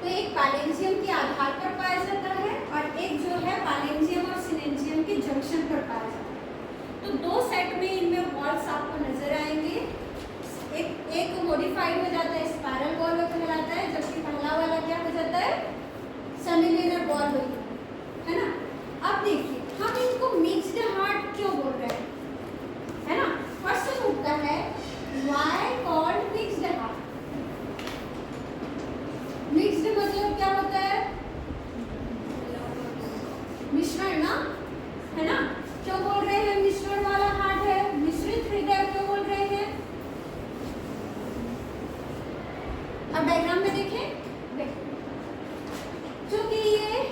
S1: तो एक पाइलेंजियम के आधार पर पाया जाता है, और एक जो है पाइलेंजियम और सिनेंजियम के जंक्शन पर पाया जाता है। तो दो सेट में इनमें वॉल्व्स आपको नजर आएंगे। एक मॉडिफाइड हो जाता है, स्पाइरल वॉल्व कहलाता है, जबकि पहला वाला क्या हो जाता है, सेमील्यूनर वॉल्व, है ना। अब देखिए हम इनको मिक्स्ड हार्ट क्यों बोल रहे हैं, है ना। क्वेश्चन उठता है, why called mixed heart. Mixed मतलब क्या होता है, मिश्रण ना, है ना। क्यों बोल रहे हैं मिश्रण वाला हार्ट है, मिश्रित हृदय क्यों बोल रहे हैं। अब डायग्राम में देखें, क्योंकि ये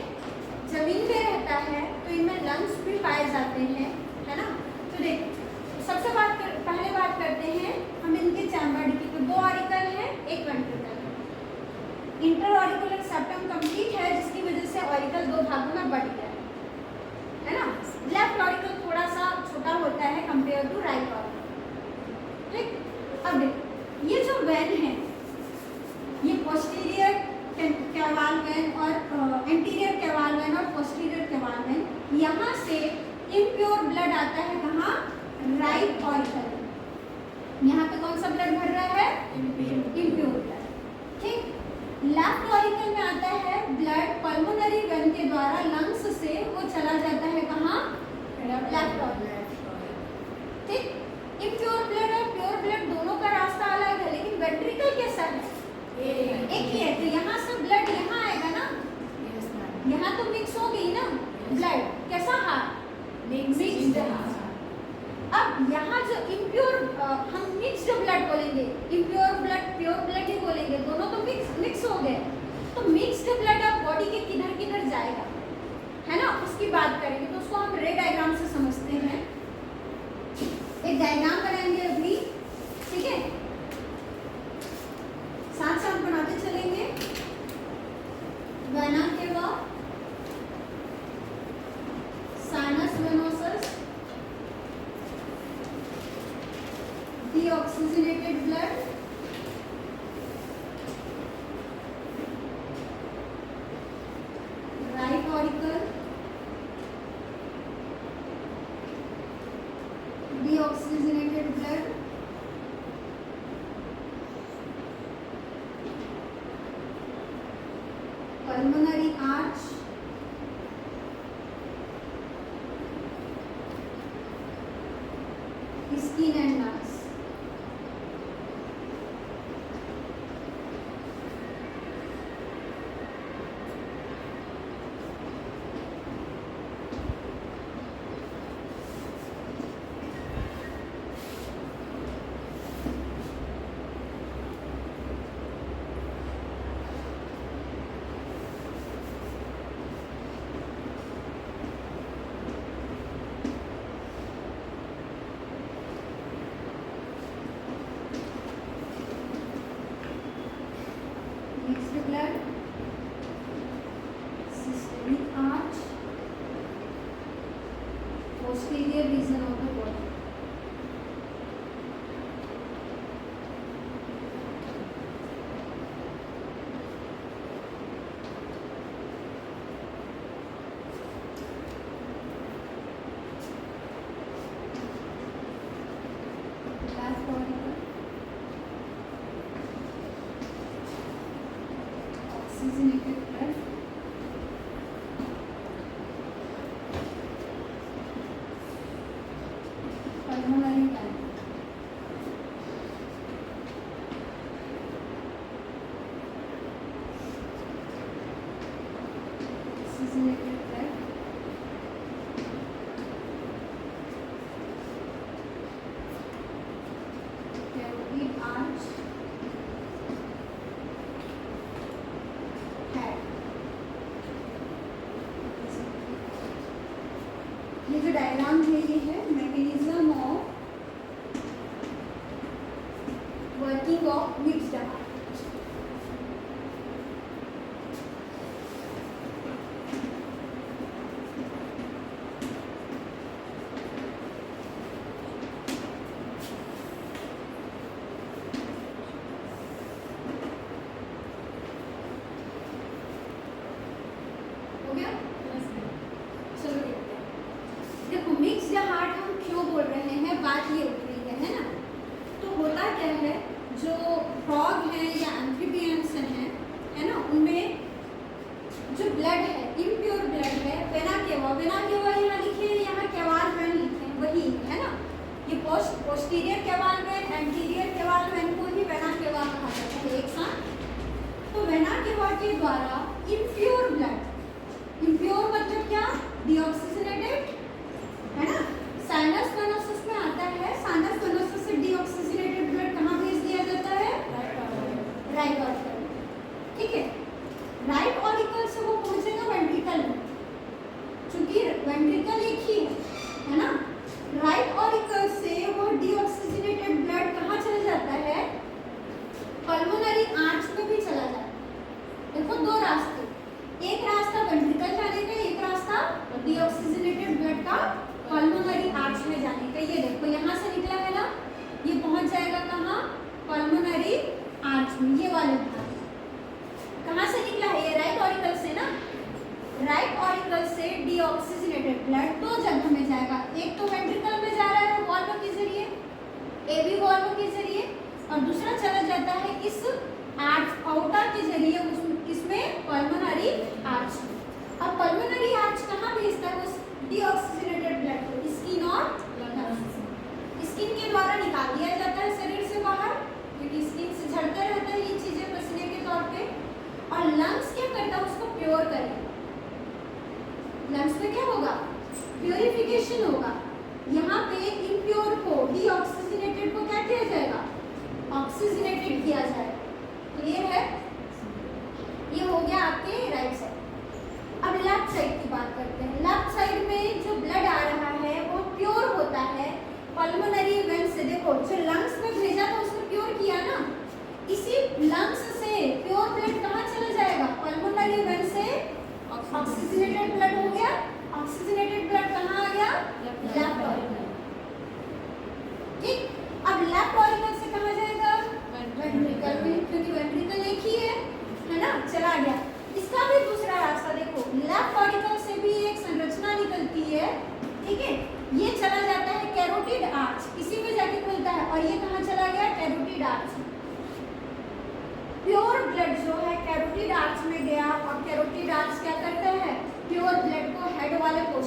S1: जमीन पे रहता है तो इनमें लंग्स भी पाए जाते हैं, है ना। तो देखो सबसे पहले बात करते हैं हम इनके चैम्बर की। तो दो ऑरिकल है, एक वेंट्रिकल है। इंटर ऑरिकुलर सेप्टम कंप्लीट है, जिसकी वजह से ऑरिकल दो भागों में बढ़ गया है ना। लेफ्ट ऑरिकल थोड़ा सा छोटा होता है कंपेयर टू राइट ऑरिकल, ठीक। अब देखो ये जो वेन है, ये पोस्टीरियर कैवाल वेन और एंटीरियर कैवाल वेन और पोस्टीरियर कैवाल वेन, यहाँ से इम्प्योर ब्लड आता है कहाँ, राइट ऑरिकल। यहाँ पे कौन सा ब्लड भर रहा है, इम्प्योर ब्लड, ठीक। लेफ्ट ऑरिकल में आता है ब्लड पल्मोनरी वेन के द्वारा लंग्स से वो चला जाता है कहाँ, लेफ्ट ऑरिकल, ठीक। इम्प्योर ब्लड और प्योर ब्लड दोनों का रास्ता अलग है, लेकिन वेंट्रिकल कैसा है, एक ही है। तो यहाँ से ब्लड यहाँ आएगा ना, यहाँ तो मिक्स हो गई ना ब्लड, कैसा हार्ट, मिक्स्ड हार्ट। अब यहाँ जो इम्प्योर, हम मिक्स्ड ब्लड बोलेंगे, इम्प्योर ब्लड प्योर ब्लड ही बोलेंगे, दोनों तो मिक्स हो गए। तो मिक्स्ड ब्लड अब बॉडी के किधर किधर जाएगा, है ना, उसकी बात करेंगे। तो उसको हम रे डायग्राम से समझते हैं। एक डायग्राम बनाएंगे अभी, ठीक है, साथ साथ बनाते चलेंगे। Vena cava, deoxygenated blood, right auricle, deoxygenated blood, pulmonary arch, skin and lungs. Mixed blood, systemic arch, posterior region of the body. Left auricle, oxygenated blood, pulmonary tank, oxygenated blood, carotid arch, head. ये जो डायग्राम है ये है mechanism of working of mixed heart. हो गया? चलो देखते हैं. देखो मिक्स्ड हार्ट हम क्यों बोल रहे हैं, बात ये उठ रही है ना. तो होता क्या है, जो फ्रॉग है या एम्फीबियंस है ना, उनमें जो ब्लड है इम्प्योर ब्लड है, वेना केवा यहाँ लिखे हैं, यहाँ केवाल वेन लिखे हैं, वही है ना. ये पोस्टीरियर केवाल वेन, एंटीरियर केवाल वेन को ही वेना केवा कहा जाता है एक साथ. तो वेना केवा के द्वारा इम्प्योर ब्लड, इम्प्योर मतलब क्या, डीऑक्सीजनेटेड है ना. साइनस वेनोसिस में आता है, साइनस वेनोसिस से डीऑक्सीजनेटेड ब्लड कहाँ भेज दिया जाता है, राइट ऑरिकल. ठीक है, राइट ऑरिकल से वो पहुंचेगा वेंट्रिकल में, क्योंकि वेंट्रिकल एक ही है ना. राइट ऑरिकल से वो डीऑक्सीजनेटेड ब्लड कहाँ चला जाता है, पल्मोनरी आर्च में भी चला जाता है. देखो दो रास्ते, एक रास्ता वेंट्रिकल जाने का, एक रास्ता डीऑक्सीजनेटेड ब्लड का पल्मोनरी आर्च में जाने का. ये देखो यहाँ से निकला है ना, ये पहुंच जाएगा कहाँ, पल्मोनरी आर्च में. ये वाले भाग कहाँ से निकला है, ये राइट ऑरिकल से ना. राइट ऑरिकल से डीऑक्सीजनेटेड ब्लड दो जगह में जाएगा, एक तो वेंट्रिकल में जा रहा है वॉल्व के जरिए, एबी वॉल्व के जरिए, और दूसरा चला जाता है इस आर्च आउटर के जरिए, इसमें पल्मोनरी आर्च. अब पल्मोनरी आर्च कहाँ भेजता है उस डीऑक्सीजनेटेड ब्लड को, स्किन और लंग्स. स्किन के द्वारा निकाल दिया जाता है शरीर से बाहर, क्योंकि स्किन से झड़ता रहता है ये चीजें पसीने के तौर पे. और लंग्स क्या करता है, उसको प्योर करेगा. लंग्स में क्या होगा, प्योरिफिकेशन होगा. यहाँ पे इम्प्योर को, डीऑक्सीजनेटेड को क्या किया जाएगा, ऑक्सीजनेटेड किया जाएगा. क्लियर है, ये हो गया आपके राइट साइड. अब लेफ्ट साइड की बात करते हैं. लेफ्ट साइड में जो ब्लड आ रहा है वो प्योर होता है पल्मोनरी वेन से. देखो जो लंग्स में भेजा था उसने प्योर किया ना, इसी लंग्स से प्योर ब्लड कहाँ चला जाएगा, पल्मोनरी वेन से ऑक्सीजनेटेड ब्लड हो गया. ऑक्सीजनेटेड ब्लड कहाँ आ गया, लेफ्ट ऑरिकल. ठीक, अब लेफ्ट ऑरिकल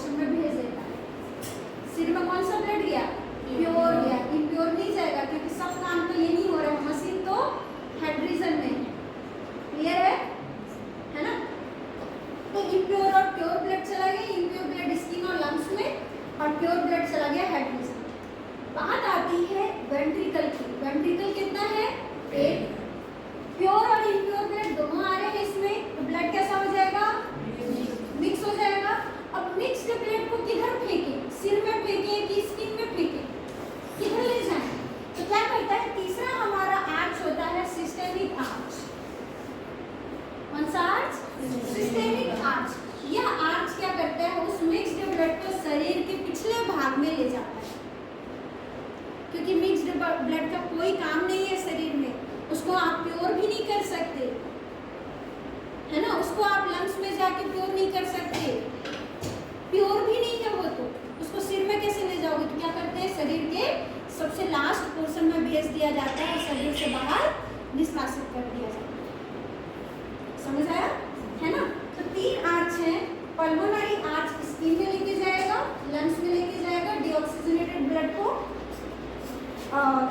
S1: पोर्शन में भेज देता है। सिर में कौन सा ब्लड गया? प्योर गया। इम्प्योर नहीं जाएगा क्योंकि सब काम तो ये नहीं हो रहा है, मशीन तो हेड रीजन में है। क्लियर है ना? तो इम्प्योर और प्योर ब्लड चला गया, इम्प्योर ब्लड स्किन और लंग्स में और प्योर ब्लड चला गया हेड रीजन। बात आती है वेंट्रिकल की। वेंट्रिकल कितना है? 8। प्योर और इम्प्योर ब्लड दोनों आ रहे हैं इसमें, तो ब्लड कैसा हो जाएगा? मिक्स हो जाएगा। अब मिक्स्ड ब्लड को किधर फेंके? सिर में फेंके कि स्किन में फेंके? किधर ले जाए? तो क्या करता है? तीसरा हमारा आर्च होता है सिस्टेमिक आर्च। कौन सा आर्च? Systemic arch. यह आर्च क्या करता है? उस मिक्स्ड ब्लड को शरीर के पिछले भाग में ले जाता है, क्योंकि मिक्स्ड ब्लड का कोई काम नहीं है शरीर में, उसको आप प्योर भी नहीं कर सकते, है ना? उसको आप लंग्स में जाके प्योर नहीं कर सकते, प्योर भी नहीं है वो, तो उसको सिर में कैसे ले जाओगे? तो क्या करते हैं? शरीर के सबसे लास्ट पोर्शन में भेज दिया जाता है, शरीर से बाहर निष्कासित कर दिया जाता है। समझ आया? है ना? तो 3 आर्च है। पल्मोनरी आर्च स्किन में लेके जाएगा, लंग्स में लेके जाएगा डीऑक्सीजनेटेड ब्लड को।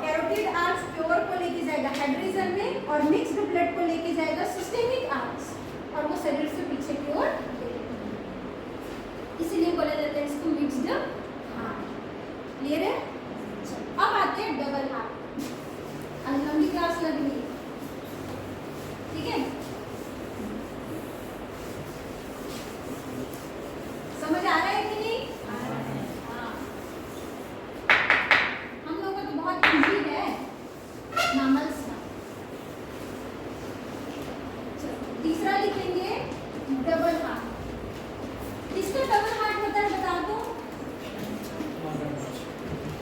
S1: कैरोटिड आर्च प्योर को लेके जाएगा हेड रीजन में, और मिक्स्ड ब्लड को लेके जाएगा सिस्टेमिक आर्च, और वो शरीर से पीछे की ओर, इसीलिए बोला जाता है इसको मिक्स्ड हार्ट। क्लियर है? अब आते हैं डबल हार्ट। आज लंबी क्लास लग रही है, ठीक है? समझ आ रहा है कि नहीं? हाँ। हम लोगों को तो बहुत इजी है मैमल्स का। तीसरा लिखेंगे डबल हार्ट। किसका डबल हार्ट होता है बता दो?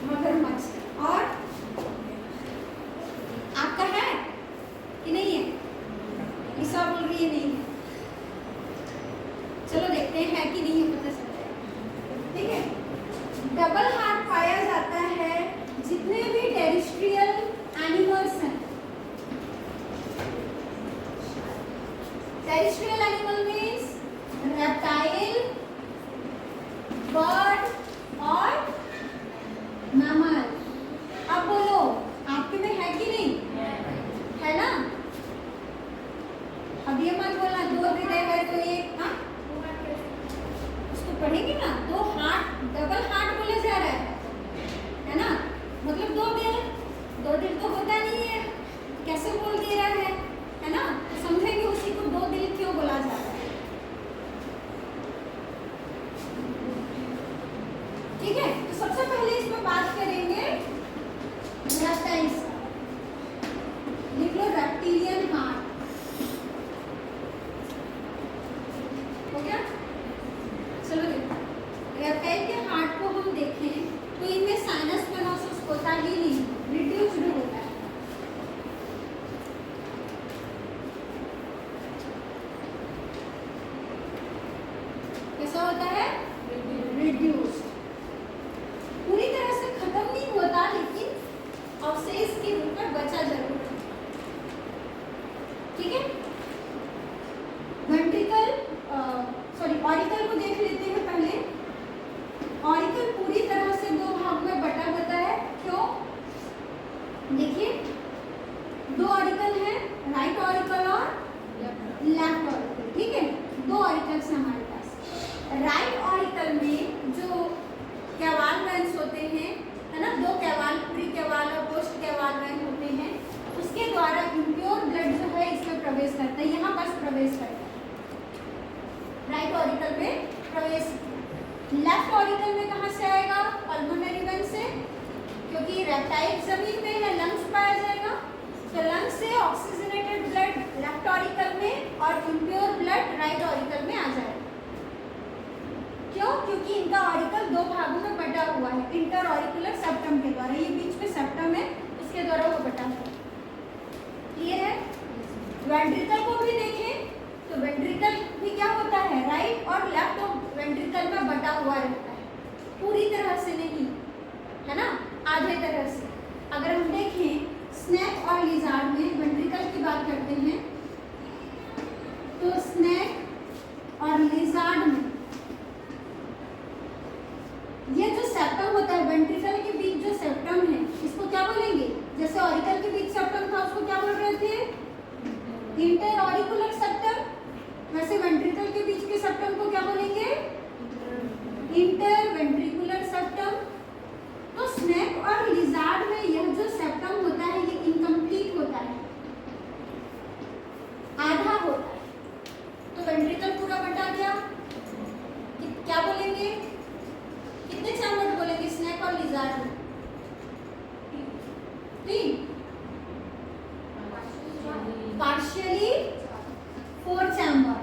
S1: मगरमच्छ। और आपका है कि नहीं है? ईसा बोल रही है नहीं है। चलो देखते हैं है कि नहीं है, पता चलता है। ठीक है? डबल हार्ट पाया जाता है जितने भी टेरेस्ट्रियल एनिमल्स हैं। Terrestrial animal means reptile, bird और मैमल। अब बोलो आपके में है कि नहीं? है ना? अब ये मत बोलना 2 हृदय है तो एक, हाँ उसको पढ़ेंगे ना। 2 हार्ट, डबल हार्ट बोला जा रहा है ना? मतलब 2 दिल। 2 दिल तो होता नहीं है, कैसे बोल दे रहा है ना? तो समझेंगे उसी को 2 दिल क्यों बोला जा रहा है। ठीक है? तो सबसे पहले इसमें बात करेंगे रेप्टाइल्स। लिख लो रेप्टिलियन हार्ट। हो गया? चलो देखो, रेप्टाइल के हार्ट को हम देखें तो इनमें साइनस वेनोसस होता ही नहीं, रिड्यूस्ड होता है। कैसा होता है? रिड्यूस्ड। पूरी तरह से खत्म नहीं होता, लेकिन अवशेष के रूप में बचा जरूर है। ठीक है? वेंट्रिकल, सॉरी ऑरिकल को देख लेते हैं पहले। ऑरिकल पूरी तरह से 2 भाग में बटा होता है। क्यों? देखिए 2 ऑरिकल हैं, राइट ऑरिकल और लेफ्ट ऑरिकल। ठीक है? 2 ऑरिकल्स हमारे पास। राइट ऑरिकल में जो कैवाल वेन्स होते हैं, है ना, 2 कैवाल, प्री कैवाल और पोस्ट कैवाल वेन होते हैं, उसके द्वारा इम्प्योर ब्लड जो है इसमें प्रवेश करता है, यहाँ पर प्रवेश करता है। राइट ऑरिकल में प्रवेश। लेफ्ट ऑरिकल में कहाँ से आएगा? पल्मोनरी वेन से, क्योंकि रेप्टाइल जमीन में है, लंग्स पाया जाएगा, तो लंग्स से ऑक्सीजनेटेड ब्लड लेफ्ट ऑरिकल में और इम्प्योर ब्लड राइट ऑरिकल में आ जाएगा। क्यों? क्योंकि इनका ऑरिकल 2 भागों में बटा हुआ है, इंटर ऑरिकुलर सेप्टम के द्वारा। ये बीच में सेप्टम है, उसके द्वारा वो बटा हुआ है। क्लियर है? वेंट्रिकल को भी देखें तो वेंट्रिकल भी क्या होता है? राइट और लेफ्ट वेंट्रिकल में बटा हुआ रहता है, पूरी तरह से नहीं, है ना, आधे तरह से। अगर हम देखें स्नेक और लिजार्ड में, वेंट्रिकल की बात करते हैं तो स्नेक और लिजार्ड में ये जो सेप्टम होता है वेंट्रिकल के बीच जो सेप्टम है इसको क्या बोलेंगे? जैसे ऑरिकल के बीच सेप्टम था उसको क्या बोल रहे थे? Inter auricular septum. वैसे वेंट्रिकल के बीच के सेप्टम को क्या बोलेंगे? Inter ventricular septum. तो स्नेक और लिजार्ड में यह जो सेप्टम होता है ये इनकम्प्लीट होता है, आधा होता है। तो वेंट्रिकल पूरा बटा गया, क्या बोलेंगे? कितने चैम्बर बोलेंगे स्नेक और लिजार्ड में? 3, पार्शियली 4 चैम्बर।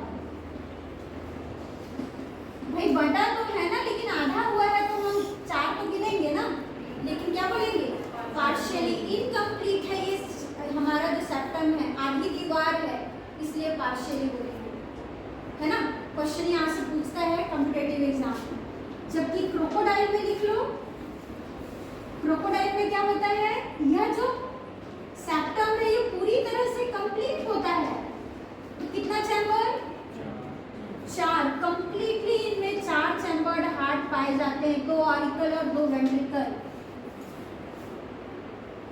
S1: भाई बटा तो है ना, लेकिन आधा हुआ है तो हम 4 तो गिनेंगे ना, लेकिन क्या बोलेंगे? पार्शियली इनकम्प्लीट है ये हमारा जो सेप्टम है, आधी दीवार है, इसलिए पार्शियली बोलेंगे, है ना। क्वेश्चन यहाँ से पूछता है कॉम्पिटिटिव एग्जाम में। जबकि क्रोकोडाइल में लिख लो, क्रोकोडाइल में क्या होता है? यह जो सेप्टम है ये पूरी तरह से कंप्लीट होता है। तो कितना चैम्बर? 4। कंप्लीटली इनमें 4 चैम्बर्ड हार्ट पाए जाते हैं, 2 ऑरिकल और 2 वेंट्रिकल।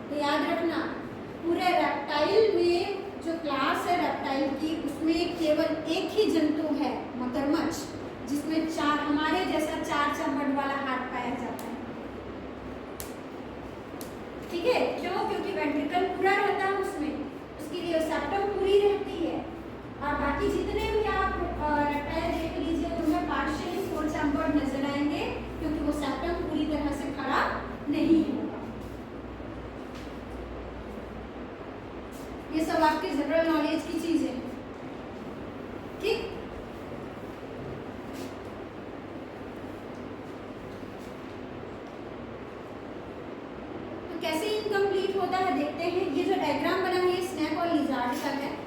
S1: तो याद रखना पूरे रेप्टाइल में जो क्लास है रेप्टाइल की उसमें केवल एक ही जंतु है मगरमच्छ, जिसमें 4 हमारे जैसा 4 चैम्बर्ड वाला हार्ट पाया जाता है। ठीक है, क्यों? क्योंकि वेंट्रिकल पूरा रहता है उसमें, उसकी लिए सेप्टम पूरी रहती है, और बाकी जितने भी आप रेप्टाइल देख लीजिए उनमें पार्शियली 4 चैम्बर्ड नजर आएंगे, क्योंकि वो सेप्टम पूरी तरह से खड़ा नहीं होगा। ये सब आपके जनरल नॉलेज की चीजें हैं, ठीक। तो कैसे इनकम्प्लीट होता है देखते हैं। ये जो डायग्राम बना है ये स्नेक और लिजार्ड का है।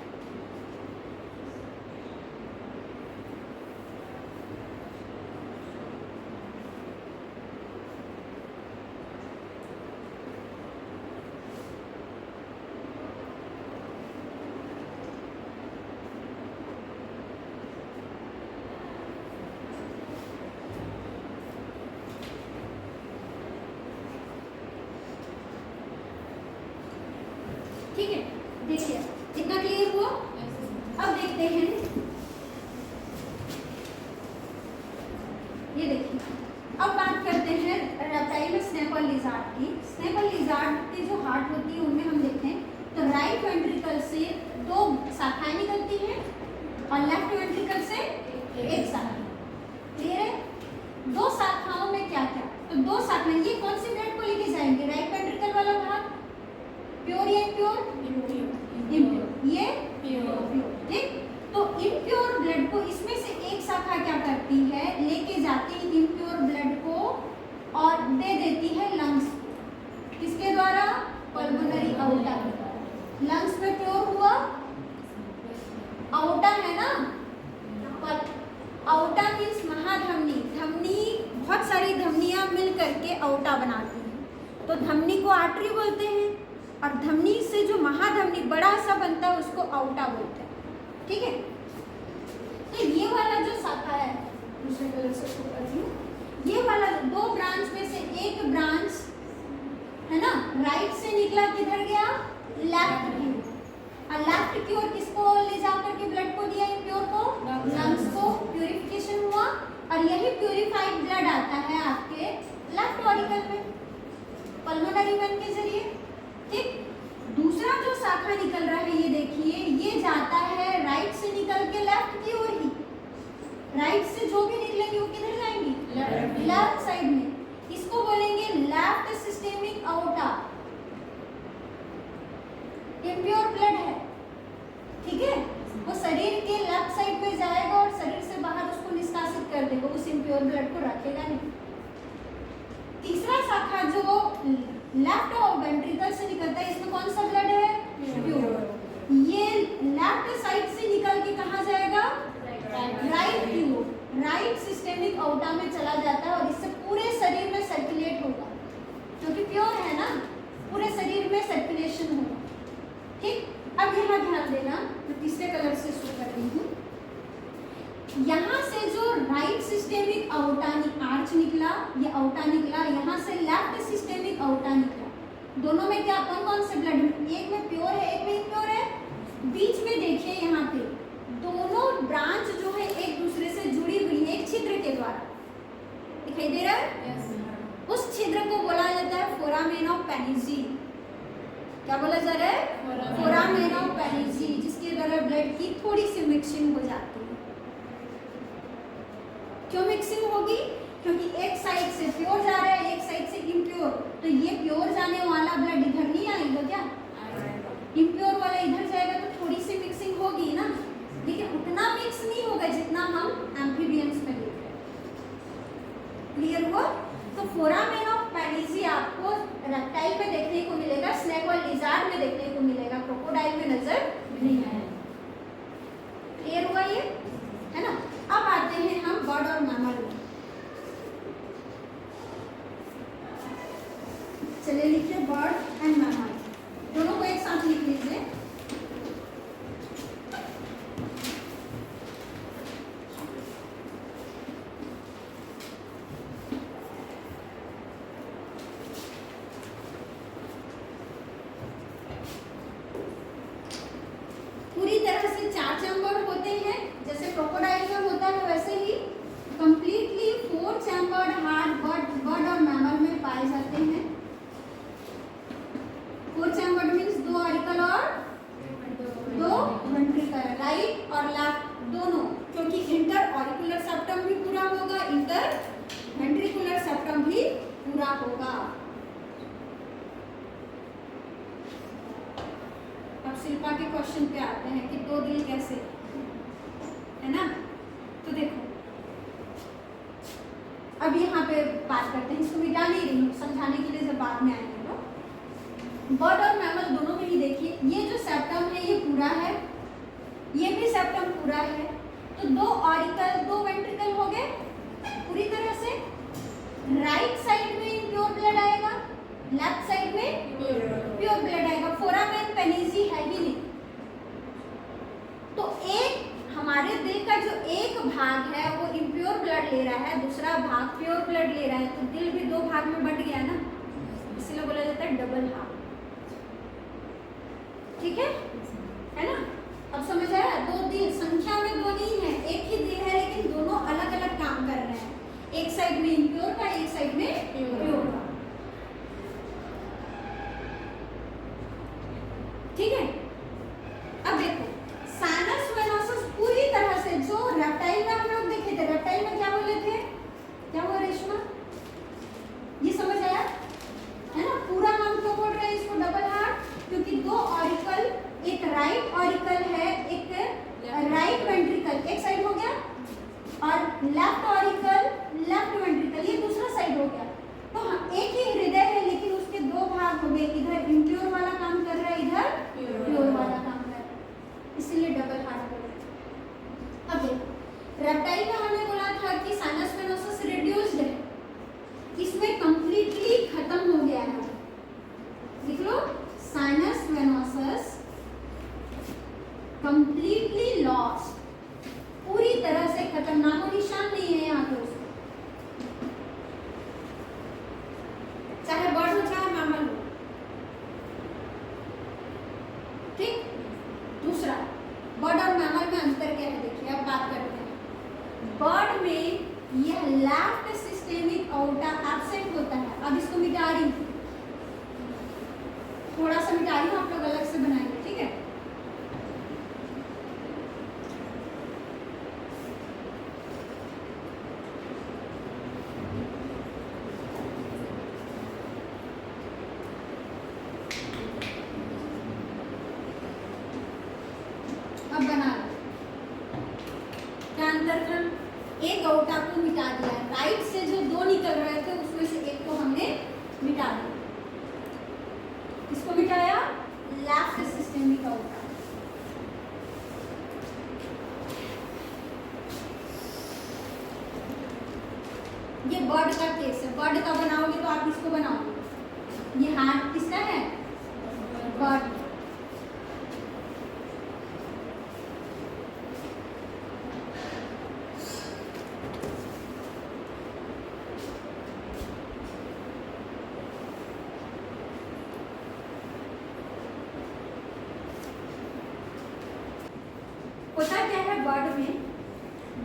S1: ठीक है, देखिए कितना क्लियर हुआ। अब देखते हैं, ये देखिए अब बात करते हैं रेप्टाइल में स्नेक और लिजार्ड की। स्नेक और लिजार्ड की जो हार्ट होती है उनमें हम देखें तो राइट वेंट्रिकल से 2 शाखाएं निकलती हैं और लेफ्ट वेंट्रिकल से एक शाखा। क्लियर है? 2 शाखाओं में क्या क्या? तो 2 शाखाएं, ये कौन सी ब्लड को लेके जाएंगे? राइट वेंट्रिकल वाला भाग प्योर या इम्प्योर? इम्प्योर। ये प्योर। ठीक, तो इम्प्योर ब्लड को इसमें से एक शाखा क्या करती है? लेके जाती है इम्प्योर ब्लड को और दे देती है लंग्स। किसके द्वारा? पल्मोनरी आउटा के द्वारा। लंग्स में प्योर हुआ, आउटा है ना, आउटा मीन्स महाधमनी। धमनी, बहुत सारी धमनियां मिल करके आउटा बनाती हैं, तो धमनी को आर्टरी बोलते हैं, और धमनी से जो महाधमनी बड़ा सा बनता है उसको आउटा बोलते हैं। ठीक है, तो ये वाला जो शाखा है, दूसरे कलर से इसको कर दिया, ये वाला 2 ब्रांच में से एक ब्रांच है ना, राइट से निकला, किधर गया? लेफ्ट की ओर। और लेफ्ट की ओर किसको ले जाकर के ब्लड को दिया? इम्प्योर को, लंग्स को। प्यूरिफिकेशन हुआ, और यही प्यूरिफाइड ब्लड आता है आपके लेफ्ट ऑरिकल में पल्मोनरी वेन के जरिए। ठीक, दूसरा जो शाखा निकल रहा है ये देखिए, ये जाता है राइट से निकल के लेफ्ट की ओर ही। राइट से जो भी निकलेंगे वो किधर जाएंगी? लेफ्ट साइड में। इसको बोलेंगे left systemic outta. Impure blood है, ठीक है, वो शरीर के लेफ्ट साइड में जाएगा और शरीर से बाहर उसको निष्कासित कर देगा, उस इम्प्योर ब्लड को रखेगा नहीं। तीसरा शाखा जो लेफ्ट और वेंट्रिकल से निकलता है, इसमें कौन सा ब्लड है? प्योर। ये लेफ्ट साइड से निकल के कहाँ जाएगा? राइट की ओर, राइट सिस्टेमिक आउटा में चला जाता है, और इससे पूरे शरीर में सर्कुलेट होगा, क्योंकि प्योर है ना, पूरे शरीर में सर्कुलेशन होगा। ठीक, अब यहाँ ध्यान देना, मैं तीसरे कलर से शो कर रही हूँ। यहाँ से जो राइट सिस्टेमिक आउटा आर्च निकला, ये आउटा निकला, यहाँ से लेफ्ट सिस्टेमिक आउटा निकला। दोनों में क्या कौन कौन से ब्लड, एक में प्योर है एक में इम्प्योर है। बीच में देखिए यहाँ पे दोनों ब्रांच जो है एक दूसरे से जुड़ी हुई है एक छिद्र के द्वारा, दिखाई दे रहा है? उस छिद्र को बोला जाता है फोरामेन ऑफ पेनिजी। क्या बोला जा रहा है? फोरामेन ऑफ पेनिजी, जिसके द्वारा ब्लड की थोड़ी सी मिक्सिंग हो जाती है। क्यों मिक्सिंग होगी? क्योंकि एक साइड से प्योर जा रहा है एक साइड से इम्प्योर, तो ये प्योर जाने वाला ब्लड इधर नहीं आएगा क्या? इम्प्योर वाला इधर जाएगा तो थोड़ी सी मिक्सिंग होगी ना, लेकिन उतना मिक्स नहीं होगा जितना हम एम्फीबियंस में देख रहे हैं। क्लियर हुआ? तो फोरामेन ऑफ पेनिजी आपको रेप्टाइल में देखने को मिलेगा, स्नेक और लिजार्ड में देखने को मिलेगा, क्रोकोडाइल में नजर नहीं आएगा। क्लियर हुआ ये? है ना? अब आते हैं हम बर्ड और मैमल में। चलिए लिखिए बर्ड एंड मैमल, दोनों को एक साथ लिख लीजिए। पूरी तरह से 4 चैम्बर होते हैं, जैसे क्रोकोडाइल में होता है वैसे ही कंप्लीटली 4 चैम्बर्ड हार्ट बर्ड और मैमल में पाए जाते हैं। 4 चैम्बर्ड मीन्स 2 ऑरिकल और 2 वेंट्रिकल, राइट और लेफ्ट दोनों, क्योंकि इंटर ऑरिकुलर सेप्टम भी पूरा होगा, इंटर वेंट्रिकुलर सेप्टम भी पूरा होगा। अब शिल्पा के क्वेश्चन पे आते हैं कि 2 दिल कैसे, है ना? तो देखो अब यहाँ पे बात करते हैं, इसको मिटा नहीं रही हूँ, समझाने के लिए जब बाद में आएंगे। बर्ड और मैमल दोनों में ही देखिए, ये जो सेप्टम है ये पूरा है, ये भी सेप्टम पूरा है, तो 2 ऑरिकल 2 वेंट्रिकल हो गए पूरी तरह से। राइट साइड में इम्प्योर ब्लड आएगा, लेफ्ट साइड में प्योर ब्लड आएगा। फोरामेन पेनिजी है ही नहीं, तो एक हमारे दिल का जो एक भाग है वो इम्प्योर ब्लड ले रहा है, दूसरा भाग प्योर ब्लड ले रहा है, तो दिल भी 2 भाग में बंट गया ना, इसलिए बोला जाता है डबल हार्ट। ठीक है ना? अब समझ आया? 2 दिल, संख्या में 2 नहीं है, एक ही दिल है, लेकिन दोनों अलग अलग काम कर रहे हैं, एक साइड में इम्प्योर का एक साइड में प्योर का। ठीक है? अब देखो साइनस वेनोसस पूरी तरह से, जो रेप्टाइल में हम लोग देखे थे, रेप्टाइल में क्या बोले थे, क्या हुआ रेशमा? ये समझ आया है ना? पूरा हम क्यों बोल रहे हैं इसको डबल हार्ट? क्योंकि 2 ऑरिकल, एक राइट ऑरिकल है, एक राइट वेंट्रिकल एक साइड हो गया, और लेफ्ट ऑरिकल लेफ्ट वेंट्रिकल ये दूसरा साइड हो गया। तो हाँ, एक ही हृदय है लेकिन उसके 2 भाग हो गए, इधर इम्प्योर वाला काम कर रहा है, इधर प्योर वाला काम कर रहा है, इसीलिए डबल हार्ट बोल रहे हैं। अब देखो रेप्टाइल में हमने बोला था कि साइनस वेनोसस रिड्यूस्ड है, इसमें कंप्लीटली खत्म हो गया है। लिख लो साइनस वेनोसस कंप्लीटली लॉस्ट, पूरी तरह से खत्म, नामो निशान नहीं है यहाँ पे उसका, चाहे बर्ड हो चाहे मैमल हो। ठीक? दूसरा बर्ड और मैमल में अंतर क्या है देखिए, अब बात करते हैं। बर्ड में यह लेफ्ट सिस्टेमिक आउटा एब्सेंट होता है। अब इसको मिटा रही हूँ, थोड़ा सा मिटा रही हूँ, आप लोग अलग से बनाएंगे। ठीक है? अब बना लो, क्या अंतर था? एक आउटा को मिटा दिया, राइट से जो 2 निकल रहे थे उसमें से एक को हमने मिटा दिया। किसको मिटाया? Left systemic outta. ये बर्ड का केस है, बर्ड का बनाओगे तो आप इसको बनाओगे। ये हार्ट किसका है? बर्ड।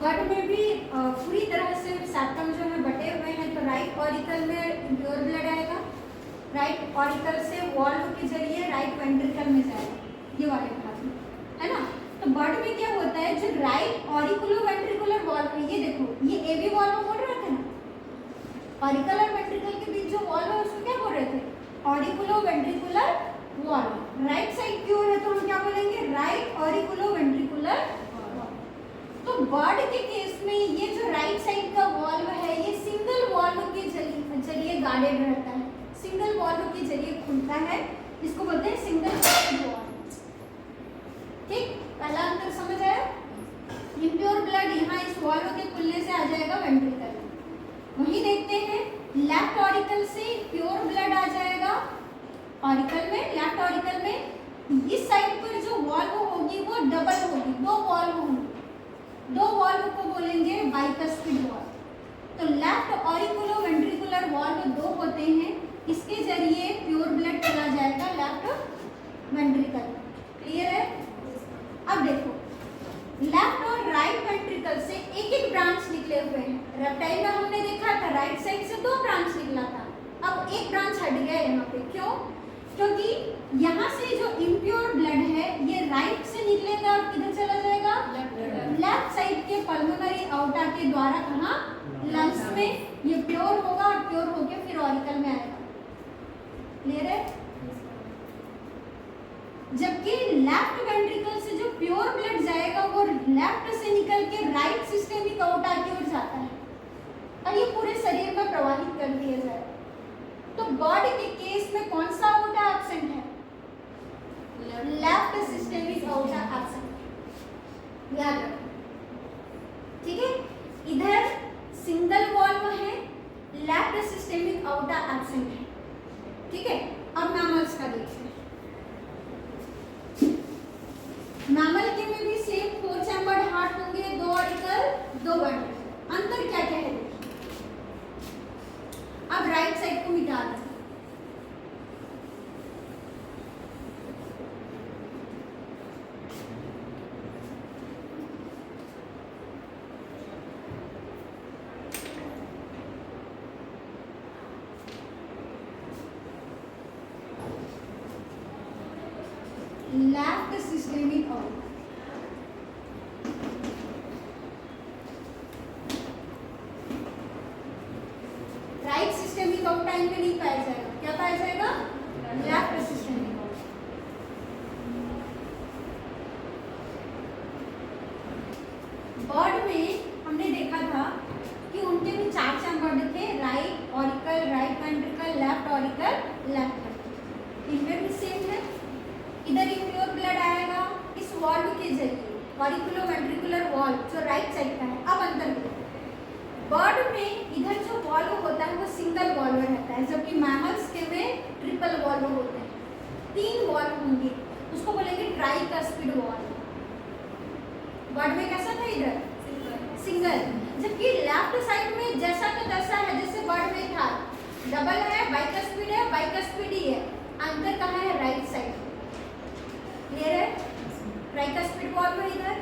S1: बर्ड में भी पूरी तरह से सेप्टम जो है बटे हुए हैं, तो राइट ऑरिकल में इम्प्योर ब्लड आएगा, राइट ऑरिकल से वॉल्व के जरिए राइट वेंट्रिकल में जाएगा, ये वाले भाग में, है ना। तो बर्ड में क्या होता है, जो राइट ऑरिकुलो वेंट्रिकुलर वॉल्व है, ये देखो, ये एवी वॉल्व बोल रहे थे ना, ऑरिकल और वेंट्रिकल के बीच जो वॉल्व है उसको क्या बोल रहे थे, auriculo ventricular valve. Right side की ओर है तो हम क्या बोलेंगे, राइट ऑरिकुलो वेंट्रिकुलर वॉल्व। तो बर्ड के केस में ये जो राइट साइड का वॉल्व है, ये सिंगल वॉल्व के जरिए गार्डेड रहता है, सिंगल वॉल्व के जरिए खुलता है, इसको बोलते हैं सिंगल वॉल्व। ठीक, पहला अंतर समझ आया। इम्प्योर ब्लड यहाँ इस वॉल्व के खुलने से आ जाएगा वेंट्रिकल में। वहीं देखते हैं लेफ्ट ऑरिकल से प्योर ब्लड आ जाएगा ऑरिकल में, लेफ्ट ऑरिकल में इस साइड पर जो वॉल्व होगी वो डबल होगी, दो वॉल्व होंगे, दो वॉल्व को बोलेंगे बाइकस्पिड वॉल्व। तो लेफ्ट ऑरिकुलो वेंट्रिकुलर वॉल्व दो होते हैं, इसके जरिए प्योर ब्लड चला जाएगा लेफ्ट वेंट्रिकल। क्लियर है। अब देखो लेफ्ट और राइट वेंट्रिकल से एक एक ब्रांच निकले हुए हैं। रेप्टाइल में हमने देखा था राइट साइड से दो ब्रांच निकला था, अब एक ब्रांच हट गया यहाँ पे। क्यों? क्योंकि यहाँ से जो इम्प्योर ब्लड है ये राइट से निकलेगा और किधर चला जाएगा, लेफ्ट साइड के पल्मोनरी आउटा के द्वारा, कहाँ, लंग्स में ये प्योर होगा और प्योर होके फिर ऑरिकल में आएगा। क्लियर है। जबकि लेफ्ट वेंट्रिकल से जो प्योर ब्लड जाएगा वो लेफ्ट से निकल के राइट सिस्टेमिक आउटा की ओर जाता है और ये पूरे शरीर में प्रवाहित कर दिया जाएगा। तो बॉडी के केस में कौन सा आउटा एब्सेंट है, लेफ्ट सिस्टेमिक आउटा एब्सेंट, याद रखो। ठीक है, इधर सिंगल वॉल्व है, लेफ्ट सिस्टेमिक आउटा एब्सेंट है। ठीक है, अब मैमल्स का देखते हैं। मैमल के में भी सेम 4 चैम्बर्ड हार्ट होंगे, 2 ऑरिकल 2 वेंट्रिकल। अंतर क्या क्या है देखिए। अब राइट साइड को मिटा दें। Left systemic outta, right systemic outta इनमें नहीं पाया जाएगा। क्या पाया जाएगा, लेफ्ट सिस्टेमिक आउटा। बर्ड में हमने देखा था कि उनके भी 4 चैम्बर्ड थे, right auricle, right ventricle, left auricle, left ventricle. इनमें भी सेम है। इधर इम्प्योर ब्लड आएगा इस वॉल्व के जरिए, ऑरिकुलो वेंट्रिकुलर वॉल्व जो राइट साइड का है। अब अंतर देखो, बर्ड में इधर जो वॉल्व होता है वो सिंगल वॉल्व रहता है, जबकि मैमल्स के में ट्रिपल वॉल्व होते हैं, 3 वॉल्व होंगे, उसको बोलेंगे ट्राइकस्पिड वॉल्व। बर्ड में कैसा था, इधर सिंगल, जबकि लेफ्ट साइड में जैसा का तैसा है, जैसे बर्ड में था, डबल है, बाइकस्पिड ही है। अंतर कहाँ है, राइट साइड। क्लियर है। ट्राइकस्पिड वॉल्व है इधर।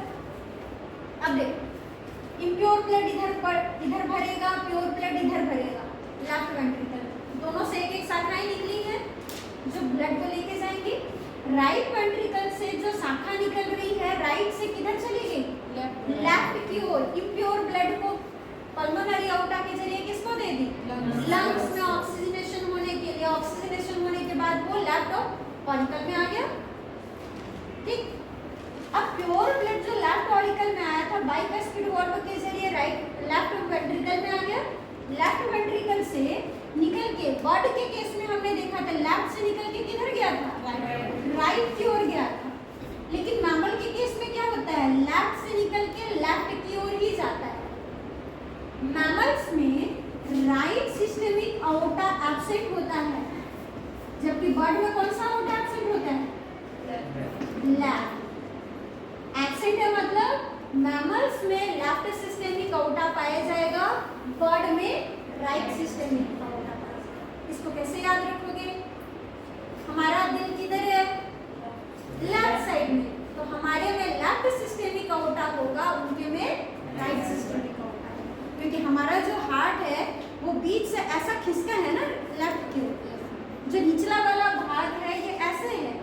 S1: अब देखो इम्प्योर ब्लड इधर भरेगा, प्योर ब्लड इधर भरेगा, लेफ्ट वेंट्रिकल, दोनों से एक शाखाएं निकली है जो ब्लड को लेके जाएंगी। राइट वेंट्रिकल से जो शाखा निकल रही है राइट से किधर चली गई, लेफ्ट की ओर। इम्प्योर ब्लड को पल्मोनरी आउटा के जरिए किसको दे दी, लंग्स में ऑक्सीजनेशन होने के लिए। ऑक्सीजनेशन होने के बाद वो लेफ्ट ऑरिकल में आ गया। ठीक, अब प्योर ब्लड जो लेफ्ट ऑरिकल में आया था बाइकस्पिड वॉल्व के जरिए लेफ्ट वेंट्रिकल में आ गया। लेफ्ट वेंट्रिकल से निकल के बर्ड के केस में हमने देखा था लेफ्ट से निकल के किधर गया था, राइट की ओर गया था। लेकिन मैमल के केस में क्या होता है, लेफ्ट से निकल के लेफ्ट की ओर ही जाता है। मैमल्स में राइट सिस्टेमिक आउटा एब्सेंट होता है, जबकि बर्ड में कौन सा आउटा एब्सेंट होता है, लेफ्ट। एब्सेंट है मतलब मैमल्स में लेफ्ट सिस्टेमिक आउटा पाया जाएगा, बर्ड में राइट सिस्टेमिक आउटा पाया जाएगा। इसको कैसे याद रखोगे, हमारा दिल किधर है, लेफ्ट साइड में, तो हमारे में लेफ्ट सिस्टेमिक आउटा होगा, उनके में राइट सिस्टमिक होता है, क्योंकि हमारा जो हार्ट है वो बीच से ऐसा खिसका है ना लेफ्ट की ओर, जो निचला वाला भाग है ये ऐसे है,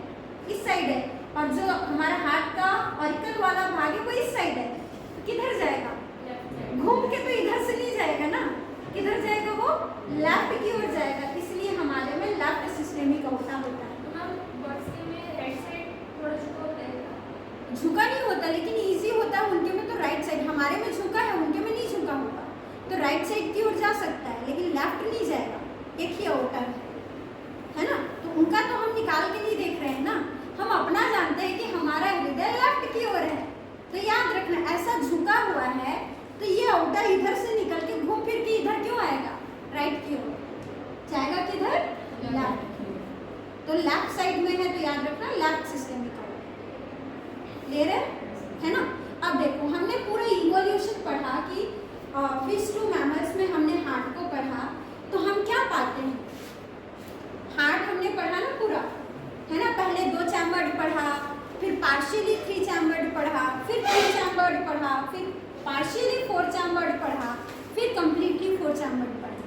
S1: इस साइड है, और जो हमारा हार्ट का ऑरिकल वाला भाग है वो इस साइड है। तो किधर जाएगा? घूम के तो इधर से नहीं जाएगा ना, किधर जाएगा? वो लेफ्ट की ओर जाएगा, इसलिए हमारे में लेफ्ट सिस्टमिक होता है। झुका नहीं होता लेकिन इजी होता है, उनके में तो राइट साइड, हमारे में झुका है उनके में नहीं झुका होगा, तो राइट साइड की ओर जा सकता है लेकिन लेफ्ट नहीं जाएगा, एक ही अवतार है ना। तो उनका तो हम निकाल के नहीं देख रहे हैं ना, हम अपना जानते हैं कि हमारा हृदय लेफ्ट की ओर है। तो याद रखना ऐसा झुका हुआ है तो ये अवतार इधर से निकल के घूम फिर के इधर क्यों आएगा? राइट की ओर जाएगा, किधर? लेफ्ट की ओर। तो लेफ्ट साइड में है तो याद रखना लेफ्ट सिस्टमिक क्लियर है ना। अब देखो हमने पूरा इवोल्यूशन पढ़ा कि फिश टू मैमल्स में हमने हार्ट को पढ़ा, तो हम क्या पाते हैं? हार्ट हमने पढ़ा ना पूरा, है ना। पहले 2 चैम्बर्ड पढ़ा, फिर पार्शियली 3 चैम्बर्ड पढ़ा, फिर 3 चैम्बर्ड पढ़ा, फिर पार्शियली 4 चैम्बर्ड पढ़ा, फिर कंप्लीटली 4 चैम्बर्ड पढ़ा,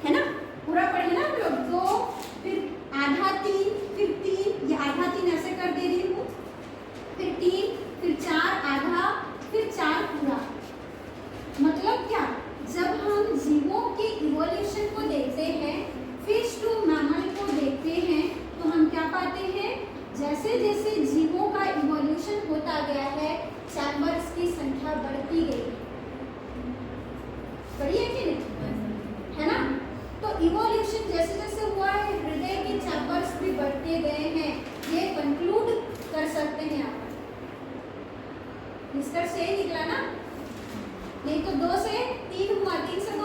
S1: है ना। पूरा पढ़े ना हम लोग। 2 फिर आधा 3 फिर 3, ये आधा 3 ऐसे कर दे रही हूँ, फिर 3 फिर 4 आधा फिर 4 पूरा। मतलब क्या? जब हम जीवों के इवोल्यूशन को देखते हैं, फिश टू मैमल को देखते हैं, तो हम क्या पाते हैं? जैसे जैसे जीवों का इवोल्यूशन होता गया है चैम्बर्स की संख्या बढ़ती गई, बढ़ी है कि नहीं? है ना। तो इवोल्यूशन जैसे जैसे हुआ है हृदय के चैम्बर्स भी बढ़ते गए हैं, ये कंक्लूड कर सकते हैं आप। निष्कर्ष यही निकला ना, नहीं तो 2 से 3 हुआ, 3 से